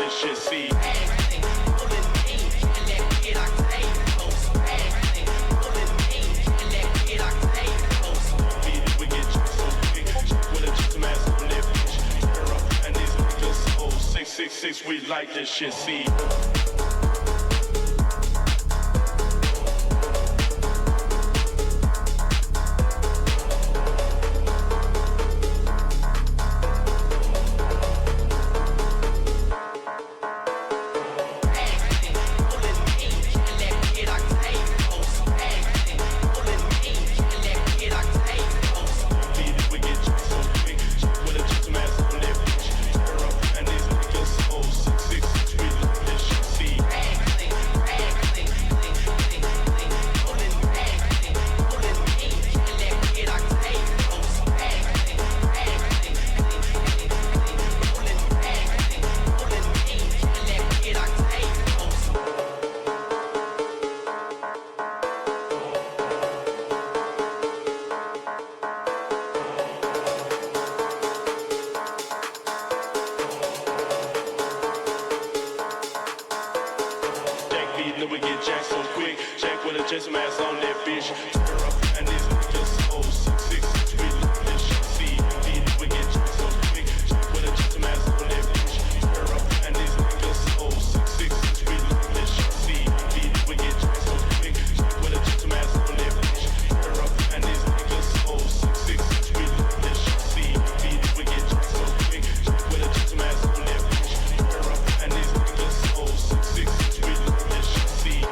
this shit, see. Six, we like this shit, see. We get jacked so quick. Jack with a Jason mask on that bitch. Turn up and these niggas so 666. We love this shit. See, we get jacked so quick. Jack with a Jason mask on that bitch. Turn up and these niggas so 666. We love this shit. See, we get jacked so quick. Jack with a Jason mask on that bitch. Turn up and these niggas so 666. We love this shit. See, we get jacked so quick. Jack with a Jason mask on that bitch. Turn up and these niggas so 666. We love this shit. See.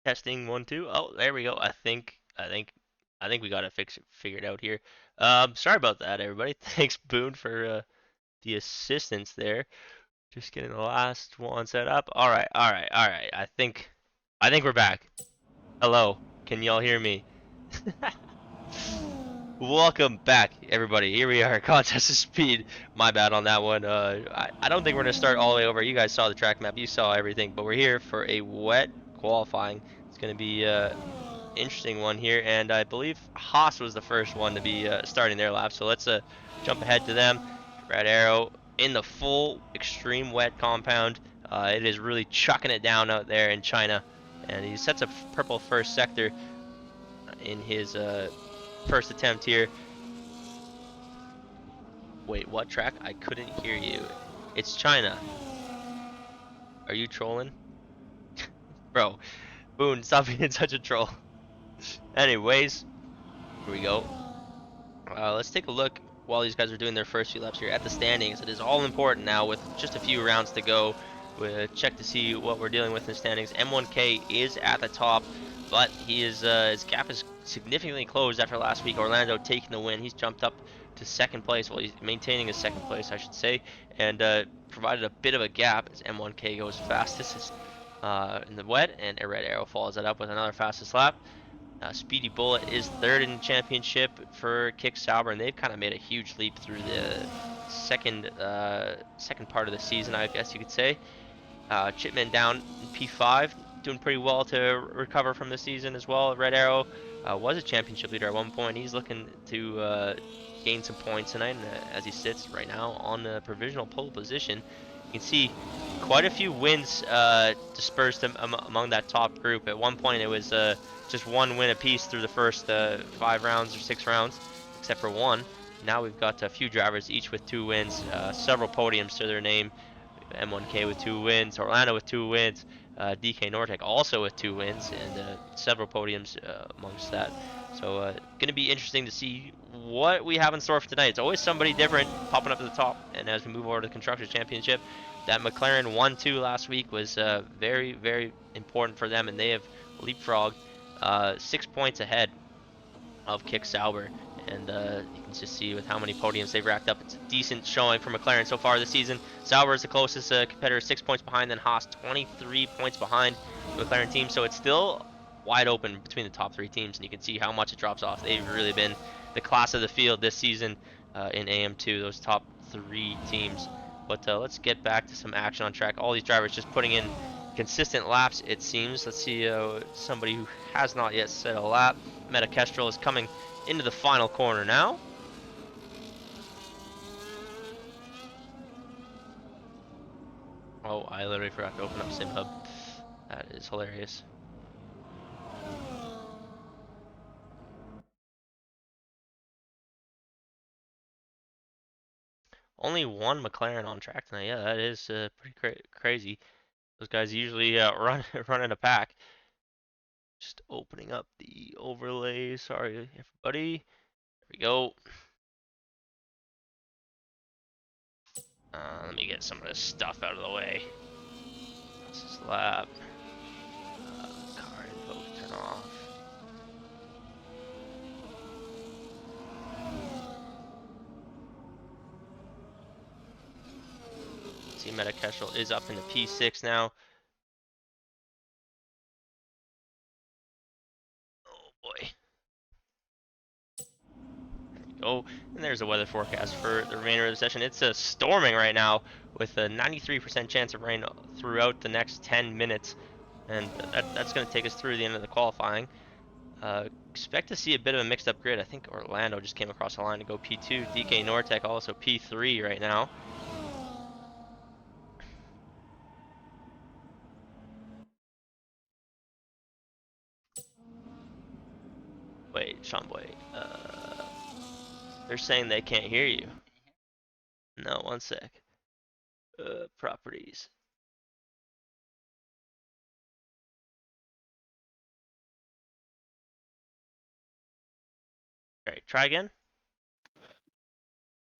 Testing 1 2. Oh, there we go. I think we got it figured out here. Sorry about that, everybody. Thanks, Boone, for the assistance there. Just getting the last one set up. All right, all right, all right. I think we're back. Hello, can y'all hear me? Welcome back, everybody. Here we are, contest of speed. My bad on that one. I don't think we're gonna start all the way over. You guys saw the track map. You saw everything, but we're here for a wet qualifying. It's gonna be interesting one here, and I believe Haas was the first one to be starting their lap. So let's jump ahead to them. Red Arrow in the full extreme wet compound. It is really chucking it down out there in China, and he sets a purple first sector in his first attempt here. Wait, what track? I couldn't hear you. It's China. Are you trolling? Bro, Boone, stop being such a troll. Anyways, here we go. Let's take a look while these guys are doing their first few laps here at the standings. It is all important now with just a few rounds to go. We'll check to see what we're dealing with in the standings. M1K is at the top, but his gap is significantly closed after last week. Orlando taking the win. He's jumped up to second place. Well, he's maintaining his second place, I should say, and provided a bit of a gap as M1K goes fastest in the wet, and a Red Arrow follows that up with another fastest lap. Speedy Bullet is third in the championship for Kick Sauber, and they've kind of made a huge leap through the second part of the season, I guess you could say. Chipman down in P5, doing pretty well to recover from the season as well. Red Arrow was a championship leader at one point. He's looking to gain some points tonight, as he sits right now on the provisional pole position. You can see quite a few wins dispersed among that top group. At one point, it was just one win apiece through the first 5 rounds or 6 rounds, except for one. Now we've got a few drivers, each with 2 wins, several podiums to their name. M1K with 2 wins, Orlando with 2 wins, DK Nortec also with 2 wins and several podiums amongst that. So going to be interesting to see what we have in store for tonight. It's always somebody different popping up at the top. And as we move over to the Constructors Championship, that McLaren 1-2 last week was very, very important for them, and they have leapfrogged 6 points ahead of Kick Sauber. And you can just see with how many podiums they've racked up, it's a decent showing for McLaren so far this season. Sauber is the closest competitor, 6 points behind, then Haas 23 points behind the McLaren team. So it's still wide open between the top 3 teams, and you can see how much it drops off. They've really been the class of the field this season in AM2, those top 3 teams. But let's get back to some action on track. All these drivers just putting in consistent laps, it seems. Let's see somebody who has not yet set a lap. Meta Kestrel is coming into the final corner now. Oh, I literally forgot to open up Sim Hub. That is hilarious. Only 1 McLaren on track tonight. Yeah, that is pretty crazy. Those guys usually run in a pack. Just opening up the overlay. Sorry, everybody. There we go. Let me get some of this stuff out of the way. This is lap. Car info turn off. See, Meta Kestrel is up into P6 now. Oh boy. Go, and there's the weather forecast for the remainder of the session. It's storming right now with a 93% chance of rain throughout the next 10 minutes, and that's going to take us through the end of the qualifying. Expect to see a bit of a mixed up grid. I think Orlando just came across the line to go P2. DK Nortec also P3 right now. Wait, Shamboy, they're saying they can't hear you. No, one sec. Properties. Alright, try again.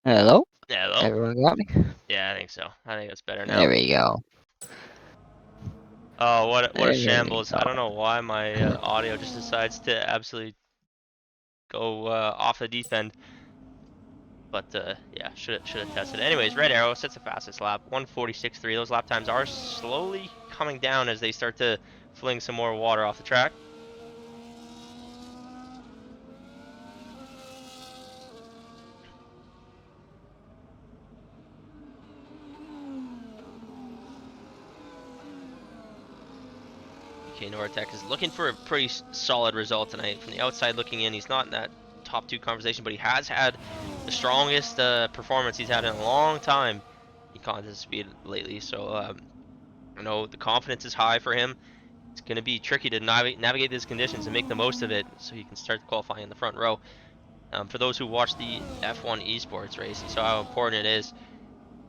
Hello? Hello? Everyone got me? Yeah, I think so. I think that's better now. There we go. Oh, what a There we shambles. I go. don't know why my audio just decides to absolutely go off the deep end. But yeah, should have tested. Anyways, Red Arrow sets the fastest lap, 1:46.3. Those lap times are slowly coming down as they start to fling some more water off the track. Okay, Nortec is looking for a pretty solid result tonight. From the outside looking in, he's not in that top 2 conversation, but he has had the strongest performance he's had in a long time in contest speed lately. So, you know, the confidence is high for him. It's going to be tricky to navigate these conditions and make the most of it so he can start qualifying in the front row. For those who watch the F1 esports race and saw how important it is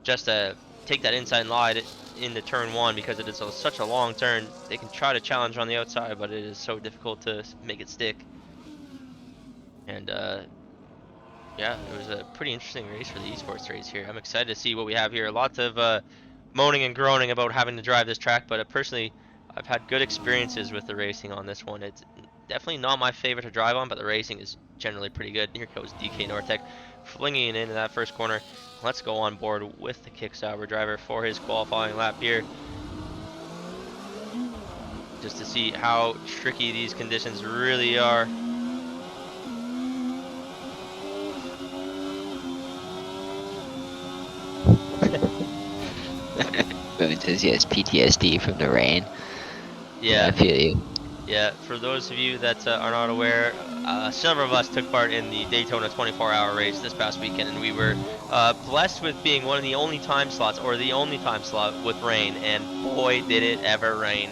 just to take that inside line into turn 1 because it is such a long turn. They can try to challenge on the outside, but it is so difficult to make it stick. And yeah, it was a pretty interesting race for the esports race here. I'm excited to see what we have here. Lots of moaning and groaning about having to drive this track, but personally, I've had good experiences with the racing on this one. It's definitely not my favorite to drive on, but the racing is generally pretty good. Here goes DK Nortec flinging it into that first corner. Let's go on board with the Kick Sauber driver for his qualifying lap here. Just to see how tricky these conditions really are. Boone says yes, PTSD from the rain. Yeah, I feel you. Yeah, for those of you that are not aware, several of us took part in the Daytona 24-hour race this past weekend, and we were blessed with being one of the only time slots, or the only time slot with rain, and boy did it ever rain.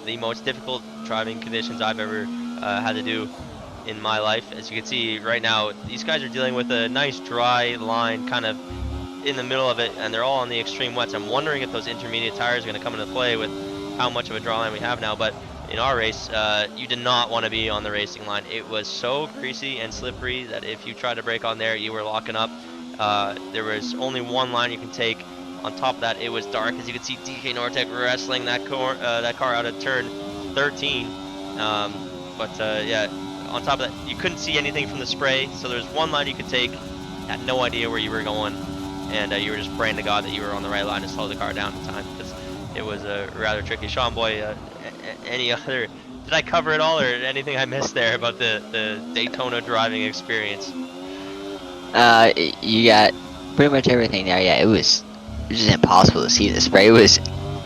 The most difficult driving conditions I've ever had to do in my life. As you can see right now, these guys are dealing with a nice dry line kind of in the middle of it, and they're all on the extreme wets. I'm wondering if those intermediate tires are going to come into play with how much of a draw line we have now, but in our race, you did not want to be on the racing line. It was so greasy and slippery that if you tried to brake on there, you were locking up. There was only one line you can take. On top of that, it was dark, as you can see DK Nortec wrestling that car out of turn 13. Yeah, on top of that, you couldn't see anything from the spray, so there's one line you could take, had no idea where you were going, and you were just praying to God that you were on the right line to slow the car down in time, because it was rather tricky. Sean Boy, any other, did I cover it all, or anything I missed there about the Daytona driving experience? You got pretty much everything there. Yeah, it was just impossible to see. The spray was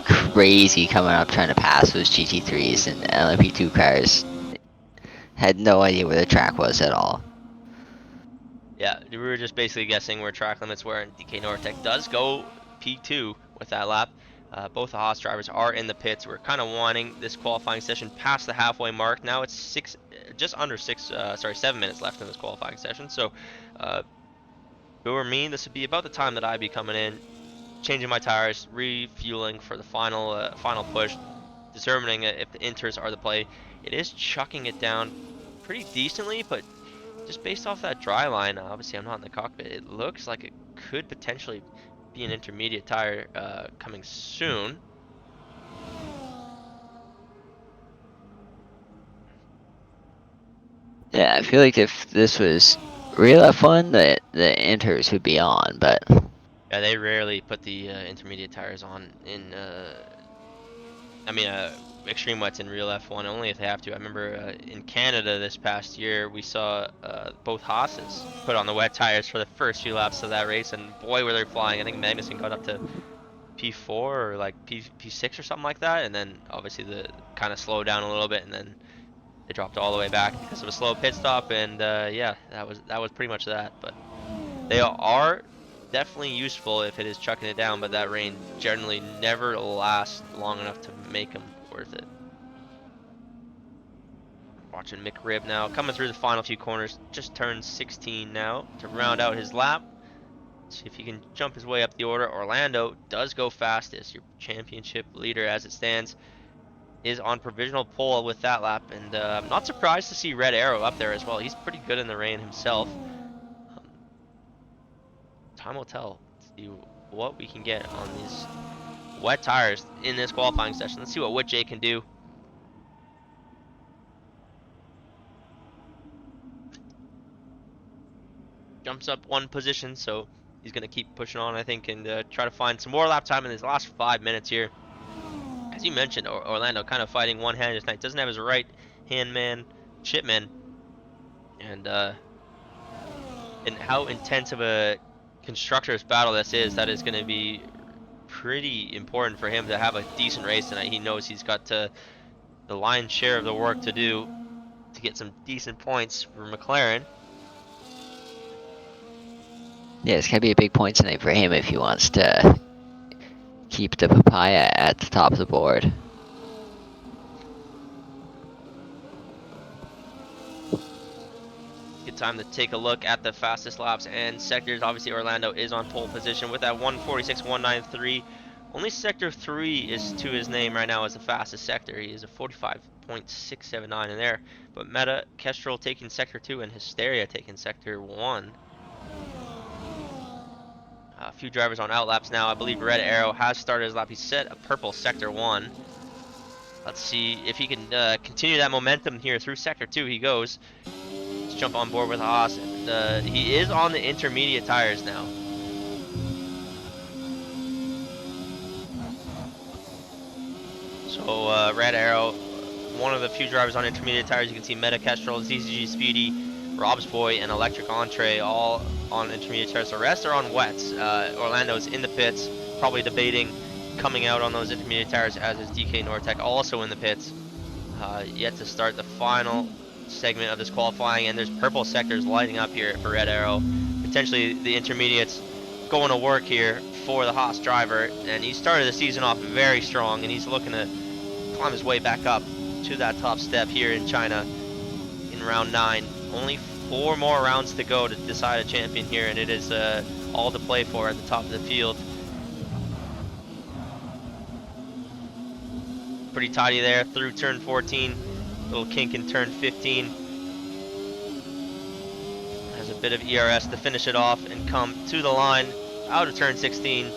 crazy coming up trying to pass those GT3s and LMP2 cars. Had no idea where the track was at all. Yeah, we were just basically guessing where track limits were, and DK Nortec does go P2 with that lap. Both the Haas drivers are in the pits. We're kind of wanting this qualifying session past the halfway mark. Now it's just under 7 minutes left in this qualifying session. So, if it were me, this would be about the time that I'd be coming in, changing my tires, refueling for the final push, determining if the inters are the play. It is chucking it down pretty decently, but just based off that dry line, obviously I'm not in the cockpit, it looks like it could potentially be an intermediate tire coming soon. Yeah, I feel like if this was real F1, the inters would be on, but Yeah, they rarely put the intermediate tires on in, extreme wets in real F1, only if they have to. I remember in Canada this past year, we saw both Haas's put on the wet tires for the first few laps of that race, and boy, were they flying. I think Magnussen got up to P4 or like P6 or something like that, and then obviously the kind of slowed down a little bit, and then they dropped all the way back because of a slow pit stop, and yeah, that was pretty much that. But they are definitely useful if it is chucking it down, but that rain generally never lasts long enough to make them worth it. Watching McRib now coming through the final few corners, just turned 16 now to round out his lap. See if he can jump his way up the order. Orlando does go fastest. Your championship leader, as it stands, is on provisional pole with that lap, and I'm not surprised to see Red Arrow up there as well. He's pretty good in the rain himself. Time will tell. Let's see what we can get on these wet tires in this qualifying session. Let's see what Whit J can do. Jumps up one position, so he's going to keep pushing on, I think, and try to find some more lap time in his last 5 minutes here. As you mentioned, Orlando kind of fighting one-handed tonight. Doesn't have his right-hand man, Chipman, and how intense of a constructor's battle this is, that is going to be pretty important for him to have a decent race tonight. He knows he's got the lion's share of the work to do to get some decent points for McLaren. yeah, it's gonna be a big point tonight for him if he wants to keep the papaya at the top of the board. Good time to take a look at the fastest laps and sectors. Obviously, Orlando is on pole position with that 146.193. Only sector 3 is to his name right now as the fastest sector. He is a 45.679 in there. But Meta, Kestrel taking sector 2, and Hysteria taking sector 1. A few drivers on outlaps now. I believe Red Arrow has started his lap. He set a purple sector 1. Let's see if he can continue that momentum here through sector 2. He goes. Let's jump on board with Haas. And, he is on the intermediate tires now. So Red Arrow, one of the few drivers on intermediate tires. You can see Meta, Kestrel, ZZG Speedy, Rob's Boy, and Electric Entree all on intermediate tires. The rest are on wets. Orlando's in the pits, probably debating coming out on those intermediate tires, as is DK Nortec, also in the pits. Yet to start the final segment of this qualifying, and there's purple sectors lighting up here for Red Arrow. Potentially the intermediates going to work here for the Haas driver, and he started the season off very strong, and he's looking to climb his way back up to that top step here in China in round 9. Only 4 more rounds to go to decide a champion here, and it is all to play for at the top of the field. pretty tidy there through turn 14. Little kink in turn 15. Has a bit of ERS to finish it off and come to the line out of turn 16.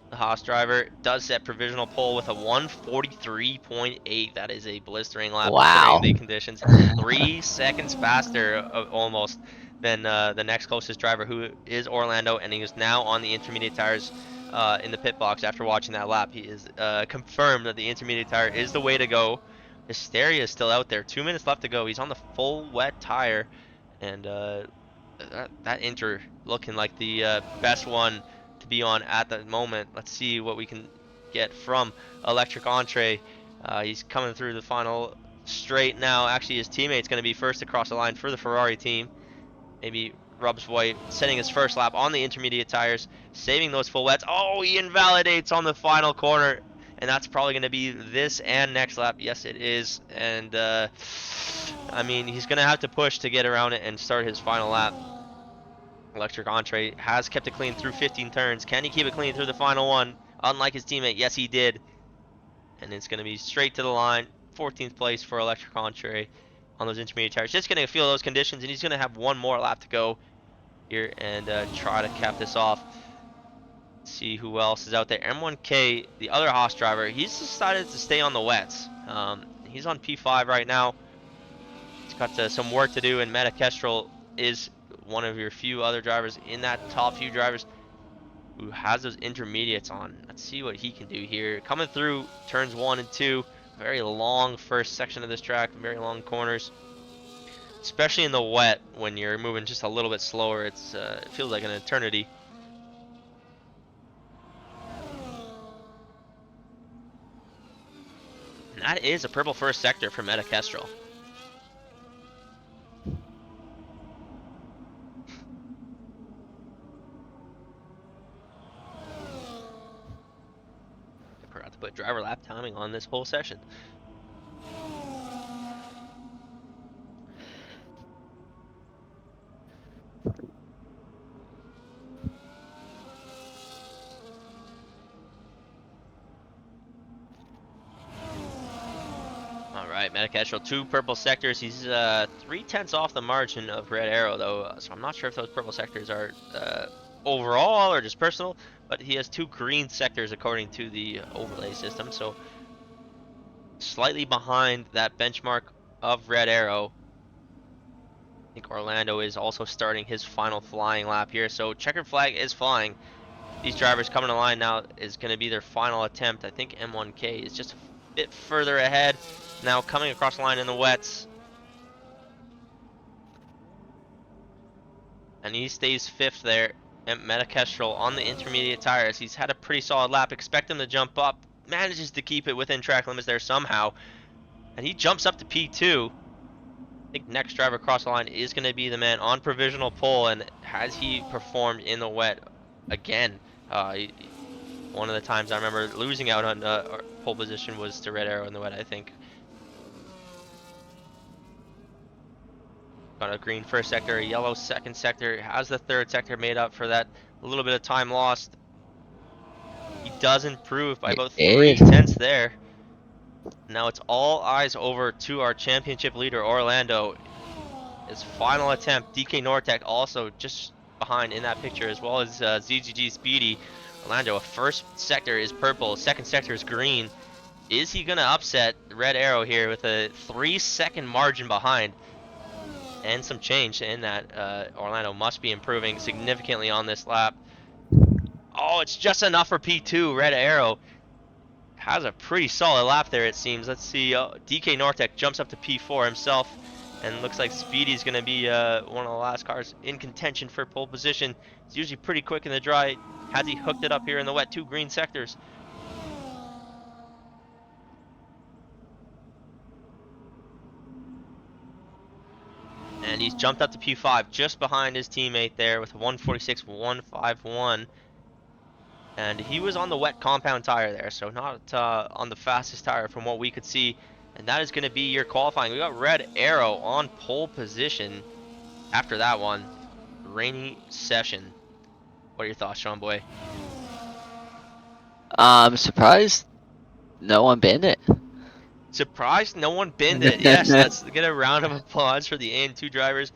The Haas driver does set provisional pole with a 1:43.8. That is a blistering lap Wow. considering the conditions. 3 seconds faster almost than the next closest driver, who is Orlando, and he is now on the intermediate tires in the pit box after watching that lap. He is confirmed that the intermediate tire is the way to go. Hysteria is still out there. 2 minutes left to go. He's on the full wet tire, and that inter looking like the best one to be on at the moment. Let's see what we can get from Electric Entree. He's coming through the final straight now. Actually, his teammate's going to be first across the line for the Ferrari team. Maybe Rubs White setting his first lap on the intermediate tires, saving those full wets. Oh, he invalidates on the final corner, and that's probably going to be this and next lap. Yes, it is. And I mean, he's going to have to push to get around it and start his final lap. Electric Entree has kept it clean through 15 turns. Can he keep it clean through the final one? Unlike his teammate, yes he did. And it's going to be straight to the line. 14th place for Electric Entree on those intermediate tires. Just going to feel those conditions, and he's going to have one more lap to go here and try to cap this off. See who else is out there. M1K, the other Haas driver, he's decided to stay on the wets. He's on P5 right now. He's got some work to do, and Meta Kestrel is one of your few other drivers in that top few drivers who has those intermediates on. Let's see what he can do here. Coming through turns 1 and 2. Very long first section of this track, very long corners. Especially in the wet, when you're moving just a little bit slower, it feels like an eternity. And that is a purple first sector for Meta Kestrel. Forgot to put driver lap timing on this whole session. Alright, Meta Kestrel, 2 purple sectors. He's 3/10 off the margin of Red Arrow, though, so I'm not sure if those purple sectors are overall or just personal, but he has 2 green sectors according to the overlay system, so slightly behind that benchmark of Red Arrow. I think Orlando is also starting his final flying lap here, so checkered flag is flying. These drivers coming to line now is going to be their final attempt. I think M1K is just a bit further ahead now, coming across the line in the wets, and he stays 5th there. And Meta Kestrel on the intermediate tires. He's had a pretty solid lap. Expect him to jump up. Manages to keep it within track limits there somehow. And he jumps up to P2. I think next driver across the line is going to be the man on provisional pole. And has he performed in the wet again? One of the times I remember losing out on pole position was to Red Arrow in the wet, I think. Got a green first sector, a yellow second sector. Has the third sector made up for that a little bit of time lost. He does improve by about 3/10 there. Now it's all eyes over to our championship leader, Orlando. His final attempt. DK Nortec also just behind in that picture, as well as ZGG Speedy. Orlando, a first sector is purple, second sector is green. Is he going to upset Red Arrow here with a 3-second margin behind? And some change in that. Orlando must be improving significantly on this lap. Oh, it's just enough for P2. Red Arrow has a pretty solid lap there, it seems. Let's see. DK Nortec jumps up to P4 himself. And looks like Speedy's going to be one of the last cars in contention for pole position. It's usually pretty quick in the dry. Has he hooked it up here in the wet? 2 green sectors. And he's jumped up to P5 just behind his teammate there with a 1:46.151. And he was on the wet compound tire there, so not on the fastest tire from what we could see. And that is going to be your qualifying. We got Red Arrow on pole position after that one. Rainy session. What are your thoughts, Sean Boy? I'm surprised No one binned it. Surprised no one binned it. Yes, let's get a round of applause for the AM2 drivers.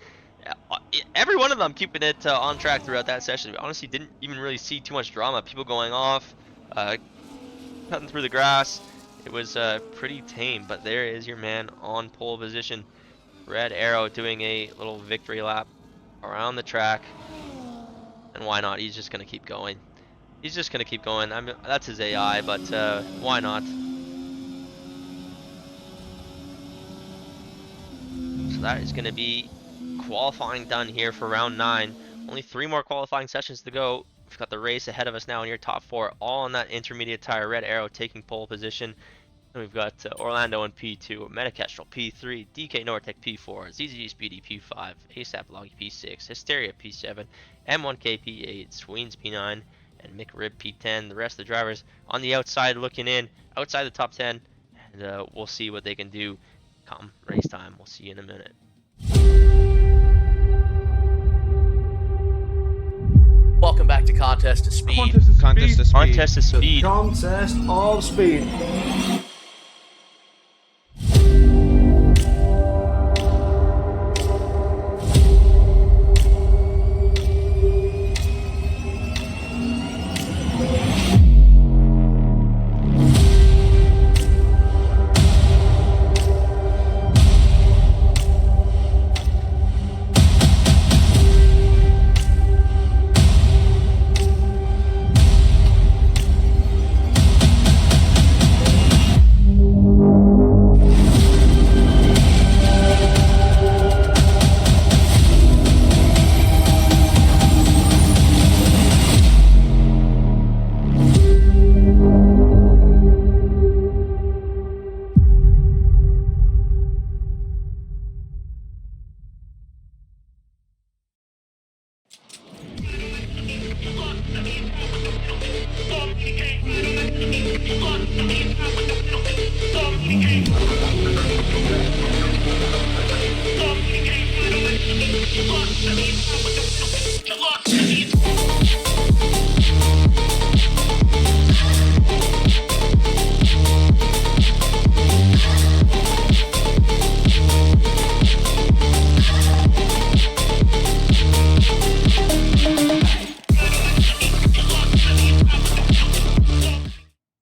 Every one of them keeping it on track throughout that session. We honestly didn't even really see too much drama. People going off, cutting through the grass. It was pretty tame, but there is your man on pole position. Red Arrow doing a little victory lap around the track. And why not? He's just going to keep going. He's just going to keep going. That's his AI, but why not? So that is going to be qualifying done here for round 9. Only 3 more qualifying sessions to go. We've got the race ahead of us now in your top 4, all on that intermediate tire. Red Arrow taking pole position. And we've got Orlando in P2, Metakestrel P3, DK Nortec P4, ZZG Speedy P5, ASAP Loggy P6, Hysteria P7, M1K P8, Sweens P9, and McRib P10. The rest of the drivers on the outside looking in, outside the top 10, and we'll see what they can do come race time. We'll see you in a minute. Welcome back to Contest to Speed. Contest to speed. Contest of speed. Contest of speed.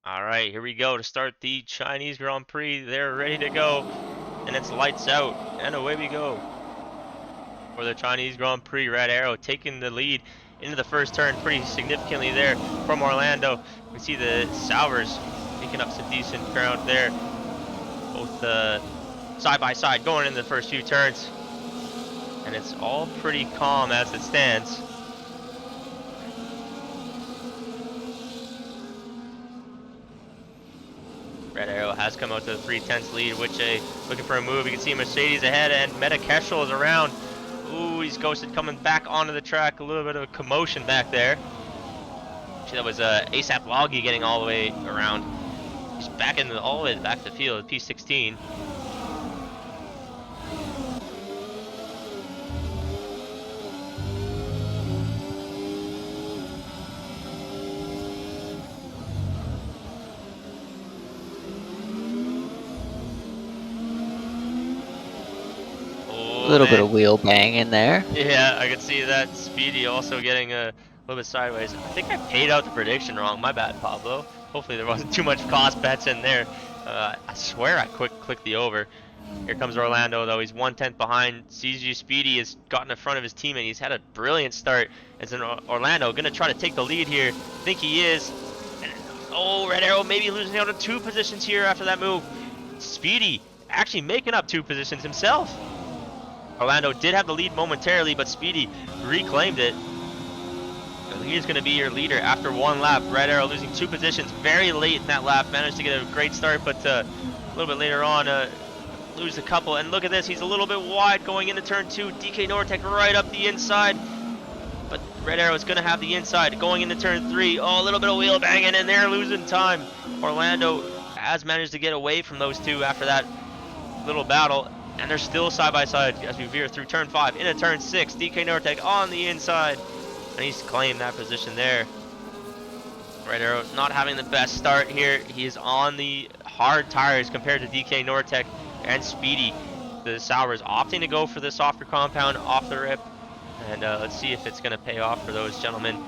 Alright, here we go to start the Chinese Grand Prix. They're ready to go, and it's lights out, and away we go. For the Chinese Grand Prix, Red Arrow taking the lead into the first turn pretty significantly there from Orlando. We see the Salvers picking up some decent ground there. Both side by side going in the first few turns. And it's all pretty calm as it stands. Red Arrow has come out to the 3/10 lead, which looking for a move. You can see Mercedes ahead, and Metakestrel is around. Ooh, he's ghosted coming back onto the track. A little bit of a commotion back there. Actually, that was ASAP Loggy getting all the way around. He's back in all the way back to the field, P16. A little bit of wheel bang in there. Yeah, I could see that. Speedy also getting a little bit sideways. I think I paid out the prediction wrong. My bad, Pablo. Hopefully there wasn't too much cost bets in there. I swear I clicked the over. Here comes Orlando, though. He's 1/10 behind. CG Speedy has gotten in front of his team, and he's had a brilliant start. As in Orlando going to try to take the lead here. I think he is. And, oh, Red Arrow maybe losing out on 2 positions here after that move. Speedy actually making up 2 positions himself. Orlando did have the lead momentarily, but Speedy reclaimed it. He is going to be your leader after 1 lap. Red Arrow losing 2 positions very late in that lap. Managed to get a great start, but a little bit later on, lose a couple. And look at this, he's a little bit wide going into turn 2. DK Nortec right up the inside. But Red Arrow is going to have the inside going into turn 3. Oh, a little bit of wheel banging, and they're losing time. Orlando has managed to get away from those 2 after that little battle. And they're still side by side as we veer through turn 5 into turn 6. DK Nortec on the inside. And he's claimed that position there. Red Arrow not having the best start here. He is on the hard tires compared to DK Nortec and Speedy. The Sours opting to go for the softer compound off the rip. And let's see if it's going to pay off for those gentlemen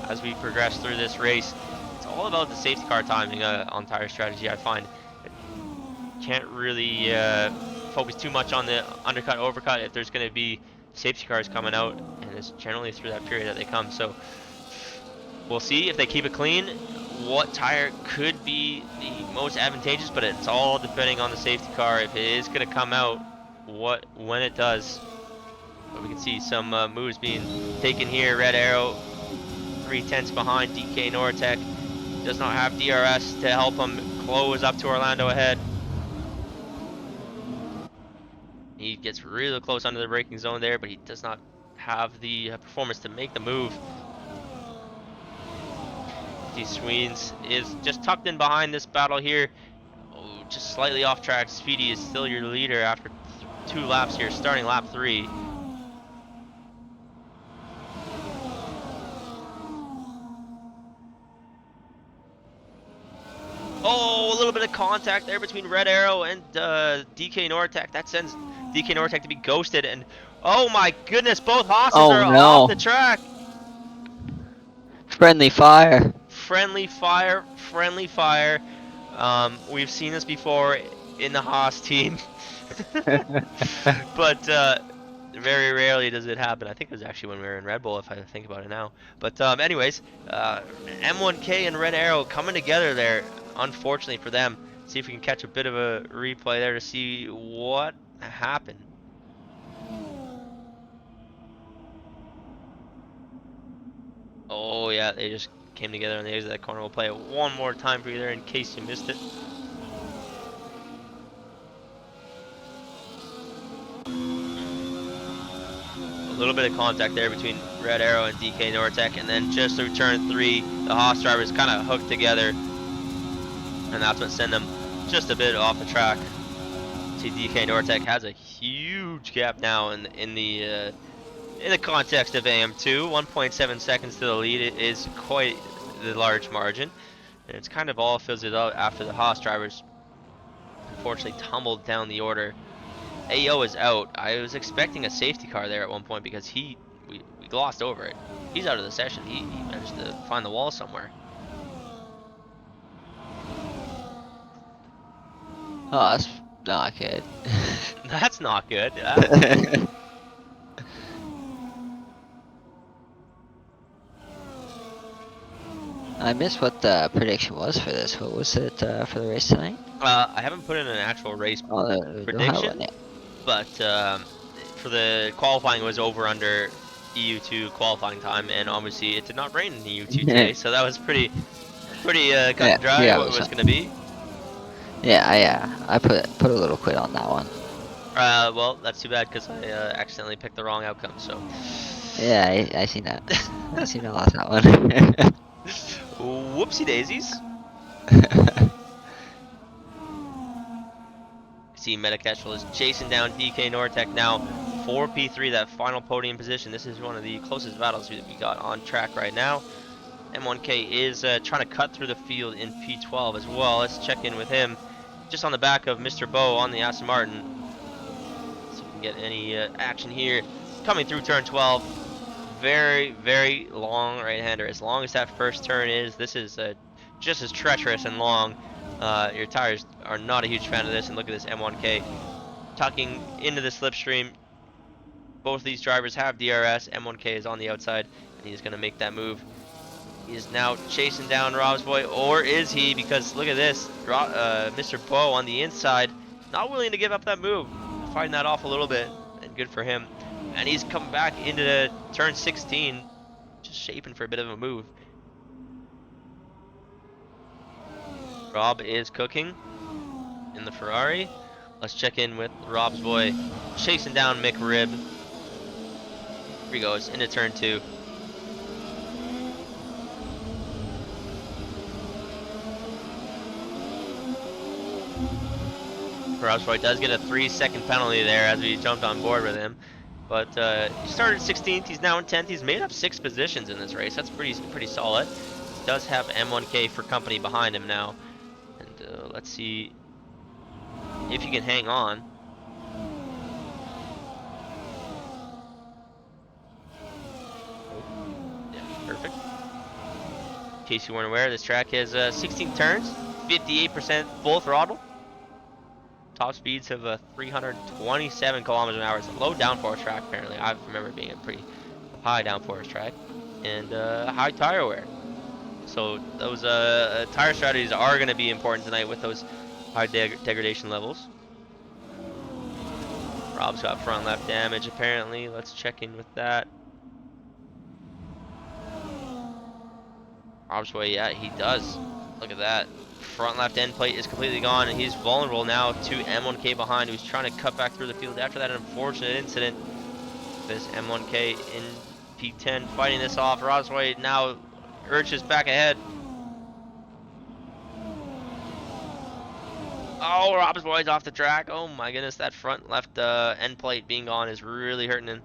as we progress through this race. It's all about the safety car timing on tire strategy, I find. Can't really focus too much on the undercut, overcut if there's going to be safety cars coming out, and it's generally through that period that they come. So we'll see if they keep it clean, what tire could be the most advantageous, but it's all depending on the safety car. If it is going to come out, when it does. But we can see some moves being taken here. Red Arrow 3/10 behind DK Nortec. Does not have DRS to help him close up to Orlando ahead. He gets really close under the braking zone there, but he does not have the performance to make the move. Sweens is just tucked in behind this battle here. Oh, just slightly off track. Speedy is still your leader after 2 laps here, starting lap 3. Oh, a little bit of contact there between Red Arrow and DK Nortec. That sends DK Nortec to be ghosted, and oh my goodness, both Haas's are off the track. Friendly fire. Friendly fire, friendly fire. We've seen this before in the Haas team, but very rarely does it happen. I think it was actually when we were in Red Bull, if I think about it now. But anyways, M1K and Red Arrow coming together there, unfortunately for them. See if we can catch a bit of a replay there to see what happened. Oh yeah, they just came together on the edge of that corner. We'll play it one more time for you there in case you missed it. A little bit of contact there between Red Arrow and DK Nortec, and then just through turn 3, the Haas drivers kind of hooked together, and that's what sent them just a bit off the track. See, DK Nortec has a huge gap now in the context of AM2. 1.7 seconds to the lead. It is quite the large margin, and it's kind of all fizzled out after the Haas drivers unfortunately tumbled down the order. AO is out. I was expecting a safety car there at one point because we glossed over it. He's out of the session. He managed to find the wall somewhere. Oh, that's not good. That's not good. I missed what the prediction was for this. What was it for the race tonight? I haven't put in an actual race prediction, but for the qualifying, it was over under EU2 qualifying time, and obviously it did not rain in EU2 today, so that was pretty cut and dry what it was going to be. Yeah, I put a little quid on that one. Well, that's too bad because I accidentally picked the wrong outcome. So. Yeah, I seen that. I seen I lost that one. Whoopsie daisies. See, Metacatchel is chasing down DK Nortec now for P3, that final podium position. This is one of the closest battles that we got on track right now. M1K is trying to cut through the field in P12 as well. Let's check in with him. Just on the back of Mr. Bow on the Aston Martin. See if we can get any action here. Coming through turn 12. Very, very long right-hander. As long as that first turn is, this is just as treacherous and long. Your tires are not a huge fan of this, and look at this M1K tucking into the slipstream. Both of these drivers have DRS. M1K is on the outside, and he's going to make that move. He is now chasing down Rob's boy, or is he? Because look at this, Mr. Bow on the inside, not willing to give up that move, fighting that off a little bit, and good for him. And he's come back into the turn 16, just shaping for a bit of a move. Rob is cooking in the Ferrari. Let's check in with Rob's boy, chasing down Mick Rib. Here he goes, into turn 2. Rob's boy does get a 3-second penalty there as we jumped on board with him. But he started 16th, he's now in 10th. He's made up 6 positions in this race. That's pretty solid. does have M1K for company behind him now. And let's see if he can hang on. Oh, yeah, perfect. In case you weren't aware, this track has 16 turns, 58% full throttle. Top speeds of 327 kilometers an hour. It's a low downforce track, apparently. I remember it being a pretty high downforce track. And high tire wear. So those tire strategies are going to be important tonight with those high degradation levels. Rob's got front left damage, apparently. Let's check in with that. Rob's way, yeah, he does. Look at that. Front left end plate is completely gone, and he's vulnerable now to M1K behind, who's trying to cut back through the field after that unfortunate incident. This M1K in P10 fighting this off. Rob's way now urges back ahead. Oh, Rob's boy's off the track. Oh my goodness, that front left end plate being gone is really hurting him.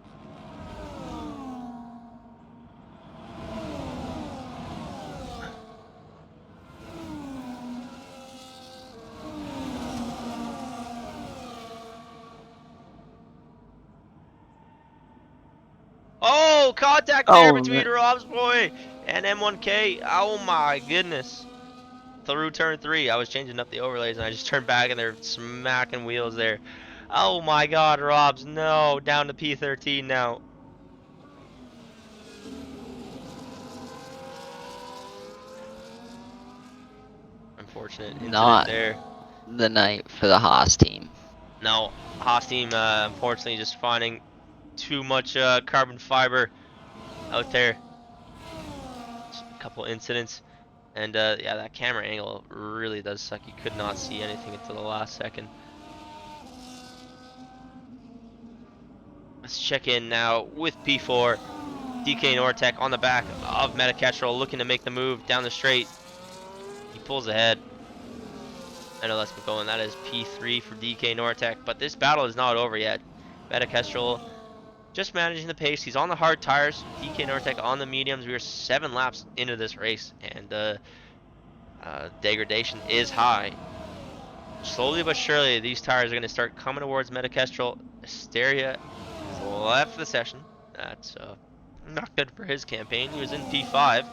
Oh, contact there Oh, between Rob's boy and M1K. Oh my goodness. Through turn 3, I was changing up the overlays and I just turned back and they're smacking wheels there. Oh my god, Rob's, no, down to P13 now. Unfortunate incident not there. the night for the Haas team. No, Haas team unfortunately just finding too much carbon fiber out there. Just a couple incidents. And yeah, that camera angle really does suck. You could not see anything until the last second. Let's check in now with P4. DK Nortec on the back of Metacastrol looking to make the move down the straight. He pulls ahead. I know that's been going. That is P3 for DK Nortec. But this battle is not over yet. Metacastrol just managing the pace. He's on the hard tires. DK Nortec on the mediums. We are 7 laps into this race. And degradation is high. Slowly but surely, these tires are going to start coming towards Metacastrol. Asteria has left the session. That's not good for his campaign. He was in P5.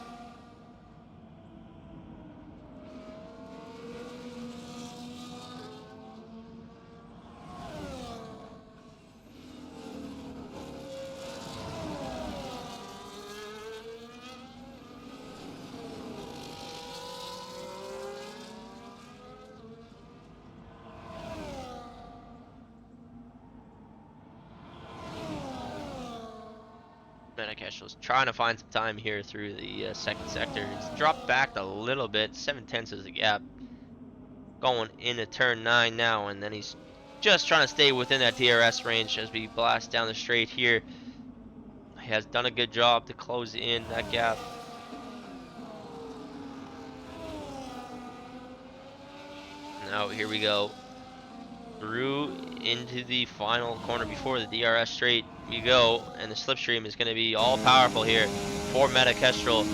Metacastrol's trying to find some time here through the second sector. He's dropped back a little bit. 7/10 is the gap. Going into turn 9 now, and then he's just trying to stay within that DRS range as we blast down the straight here. He has done a good job to close in that gap. Now here we go. Through into the final corner before the DRS straight we go, and the slipstream is going to be all powerful here for Metacastrol.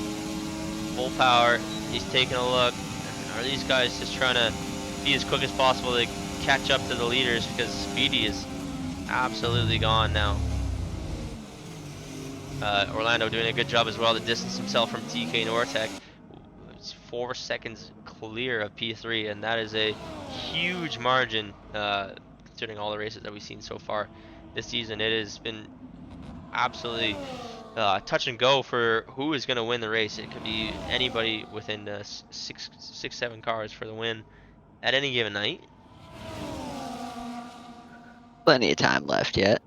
Full power. He's taking a look. Are these guys just trying to be as quick as possible to catch up to the leaders, because Speedy is absolutely gone now. Orlando doing a good job as well to distance himself from TK Nortec. He's 4 seconds clear of P3, and that is a huge margin considering all the races that we've seen so far this season. It has been absolutely touch and go for who is going to win the race. It could be anybody within 7 cars for the win at any given night. Plenty of time left yet.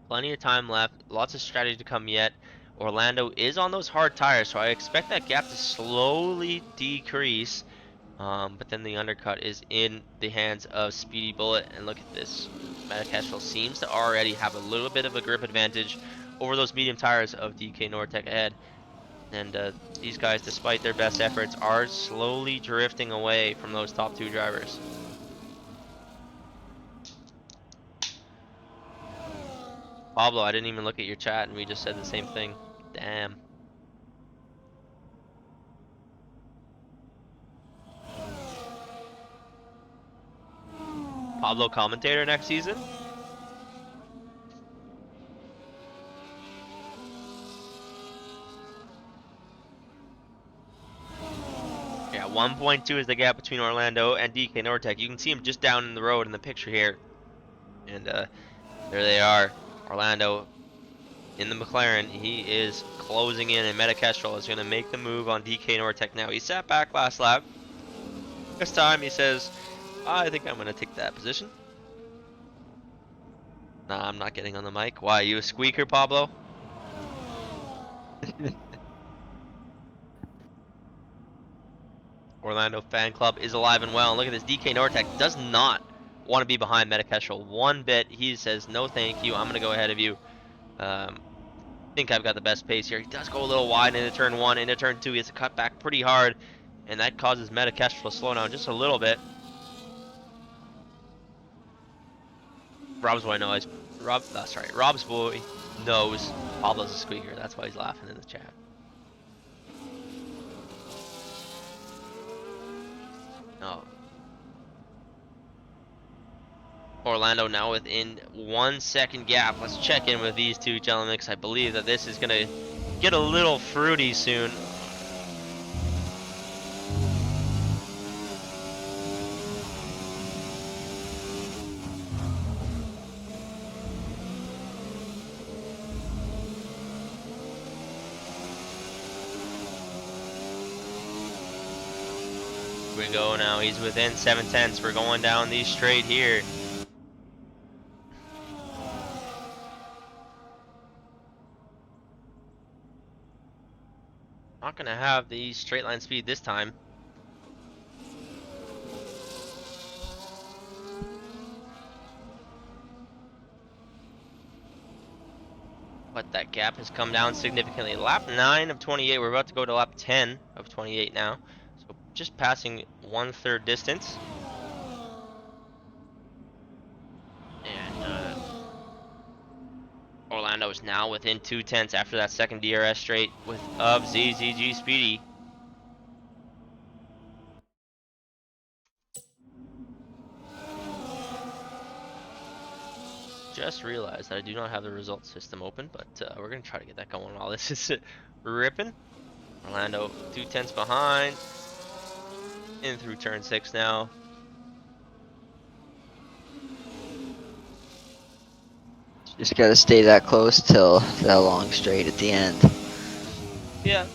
Plenty of time left. Lots of strategy to come yet. Orlando is on those hard tires, so I expect that gap to slowly decrease. But then the undercut is in the hands of Speedy Bullet. And look at this. Metacastrol seems to already have a little bit of a grip advantage over those medium tires of DK Nortec ahead. And these guys, despite their best efforts, are slowly drifting away from those top 2 drivers. Pablo, I didn't even look at your chat and we just said the same thing. Damn. Pablo commentator next season. Yeah, 1.2 is the gap between Orlando and DK Nortec. You can see him just down in the road in the picture here. And there they are. Orlando in the McLaren. He is closing in, and Metakestrel is going to make the move on DK Nortec now. He sat back last lap. This time he says, I think I'm going to take that position. Nah, I'm not getting on the mic. Why, you a squeaker, Pablo? Orlando fan club is alive and well. And look at this, DK Nortec does not want to be behind Metakestrel one bit. He says, no thank you, I'm going to go ahead of you. Think I've got the best pace here. He does go a little wide into turn 1, into turn 2. He has to cut back pretty hard, and that causes Metakestrel to slow down just a little bit. Rob's boy knows. Rob's boy knows Pablo's a squeaker. That's why he's laughing in the chat. No. Orlando now within 1 second gap. Let's check in with these two gentlemen because I believe that this is going to get a little fruity soon. Here we go now. He's within 7/10. We're going down these straight here. Not gonna have the straight line speed this time. But that gap has come down significantly. Lap 9 of 28. We're about to go to lap 10 of 28 now. So just passing 1/3 distance. And Orlando is now within 2/10 after that second DRS straight of ZZG Speedy. Just realized that I do not have the result system open, but we're gonna try to get that going while this is ripping. Orlando 2/10 behind, in through turn 6 now. Just gotta stay that close till that long straight at the end. Yeah,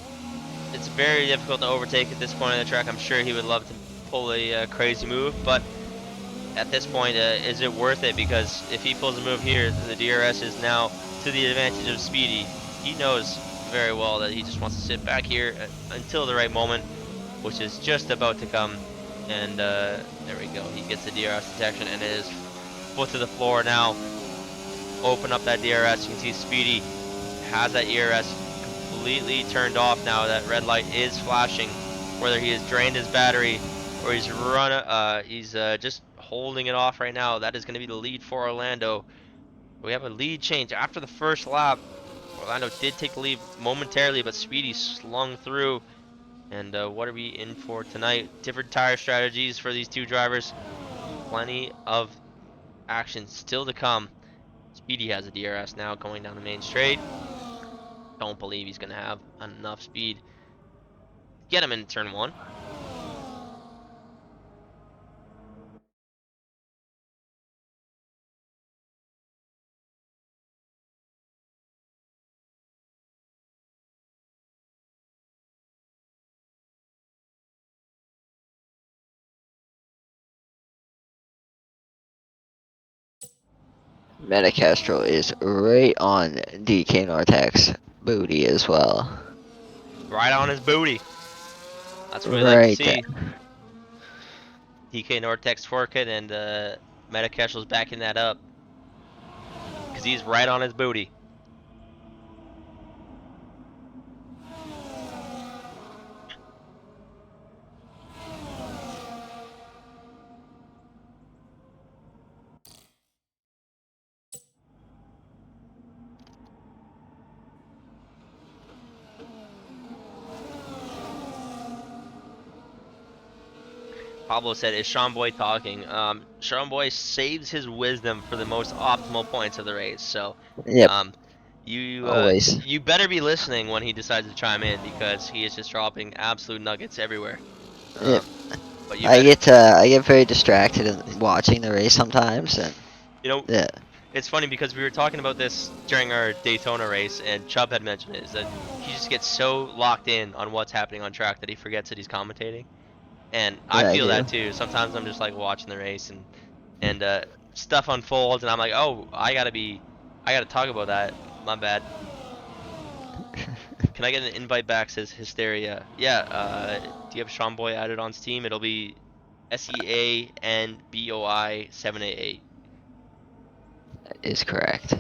it's very difficult to overtake at this point in the track. I'm sure he would love to pull a crazy move, but at this point, is it worth it? Because if he pulls a move here, the DRS is now to the advantage of Speedy. He knows very well that he just wants to sit back here until the right moment, which is just about to come. And there we go. He gets the DRS detection and it is foot to the floor now. Open up that DRS. You can see Speedy has that ERS completely turned off now. That red light is flashing. Whether he has drained his battery or he's just holding it off right now. That is going to be the lead for Orlando. We have a lead change after the first lap. Orlando did take the lead momentarily, but Speedy slung through. And what are we in for tonight? Different tire strategies for these two drivers. Plenty of action still to come. Speedy has a DRS now going down the main straight. Don't believe he's going to have enough speed to get him in turn 1. Metacastro is right on DK Nortec's booty as well. Right on his booty. That's what we like to see. There. DK Nortec's fork it, and Metacastle's backing that up. Because he's right on his booty. Pablo said, "Is Sean Boy talking?" Sean Boy saves his wisdom for the most optimal points of the race. So, Yep, um, you always. you better be listening when he decides to chime in because he is just dropping absolute nuggets everywhere. Yep. But you better, I get very distracted in watching the race sometimes, and you know, yeah, it's funny because we were talking about this during our Daytona race, and Chubb had mentioned it, is that he just gets so locked in on what's happening on track that he forgets that he's commentating. And I yeah, I feel do. that too. Sometimes I'm just like watching the race and stuff unfolds, and I'm like, oh, I gotta talk about that. My bad. Can I get an invite back? Says Hysteria. Yeah. Do you have Sean Boy added on Steam? It'll be SEANBOI 788. Is correct.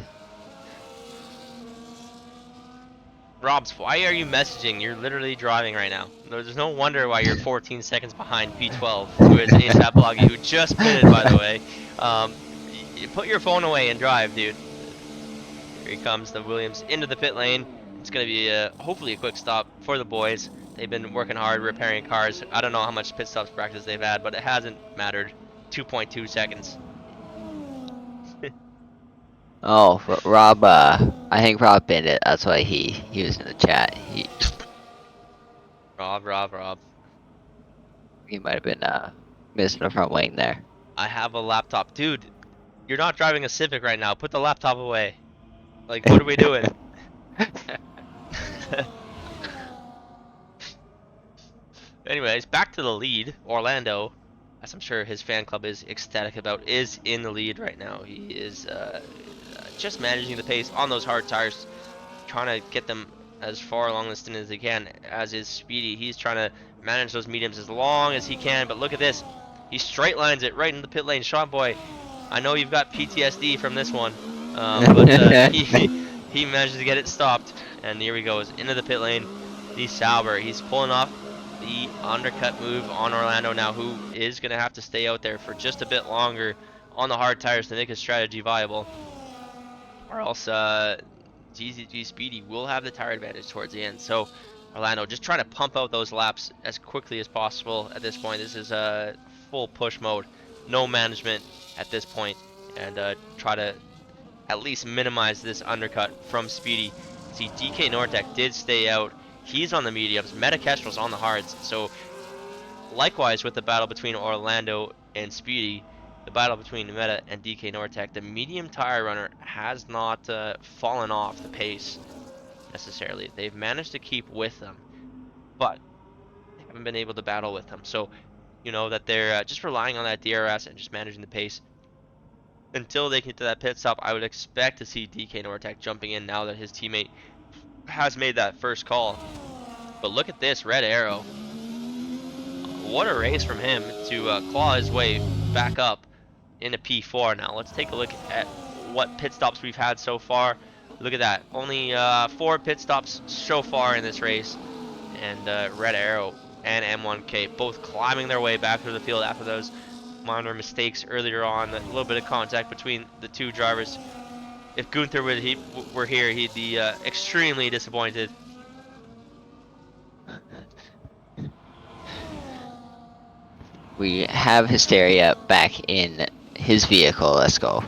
Robs, why are you messaging? You're literally driving right now. There's no wonder why you're 14 seconds behind P12, who is ASAP Bloggy, who just pitted, by the way. Put your phone away and drive, dude. Here he comes, the Williams into the pit lane. It's going to be hopefully a quick stop for the boys. They've been working hard repairing cars. I don't know how much pit stops practice they've had, but it hasn't mattered. 2.2 seconds. Oh, Rob. I think Rob pinned it. That's why he was in the chat. Rob. He might have been missing the front wing there. I have a laptop. Dude, you're not driving a Civic right now. Put the laptop away. Like, what are we doing? Anyways, back to the lead. Orlando, as I'm sure his fan club is ecstatic about, is in the lead right now. He is just managing the pace on those hard tires, trying to get them as far along the stint as he can, as is Speedy. He's trying to manage those mediums as long as he can, but look at this. He straight lines it right in the pit lane. Sean Boy, I know you've got PTSD from this one, but he managed to get it stopped. And here he goes into the pit lane. The Sauber, he's pulling off the undercut move on Orlando now, who is going to have to stay out there for just a bit longer on the hard tires to make his strategy viable. Or else GZG Speedy will have the tire advantage towards the end. So Orlando just trying to pump out those laps as quickly as possible at this point. This is full push mode, no management at this point, and try to at least minimize this undercut from Speedy. See, DK Nortec did stay out. He's on the mediums. Metakestrel's on the hards. So likewise with the battle between Orlando and Speedy, the battle between Meta and DK Nortec, the medium tire runner has not fallen off the pace necessarily. They've managed to keep with them, but they haven't been able to battle with them. So you know that they're just relying on that DRS and just managing the pace until they get to that pit stop. I would expect to see DK Nortec jumping in now that his teammate has made that first call. But look at this red arrow. What a race from him to claw his way back up into P4 now. Let's take a look at what pit stops we've had so far. Look at that. Only 4 pit stops so far in this race. And Red Arrow and M1K both climbing their way back through the field after those minor mistakes earlier on. A little bit of contact between the two drivers. If Gunther were here, he'd be extremely disappointed. We have Hysteria back in his vehicle. Let's go.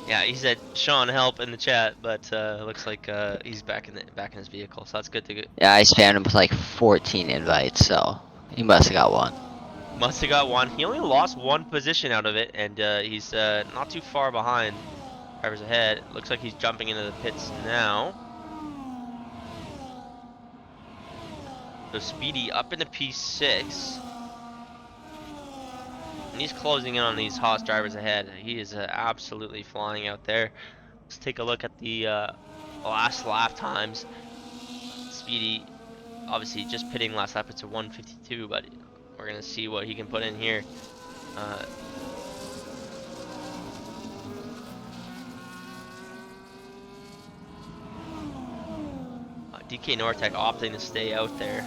Yeah, he said Sean help in the chat, but looks like he's back in his vehicle, so that's good to get. Yeah, I spammed him with like 14 invites, so he must have got one. Must have got one. He only lost 1 position out of it, and he's not too far behind drivers ahead. Looks like he's jumping into the pits now. So Speedy up into P6. And he's closing in on these Haas drivers ahead. He is absolutely flying out there. Let's take a look at the last lap times. Speedy, obviously just pitting last lap, it's a 1:52, but we're going to see what he can put in here. DK Nortec opting to stay out there.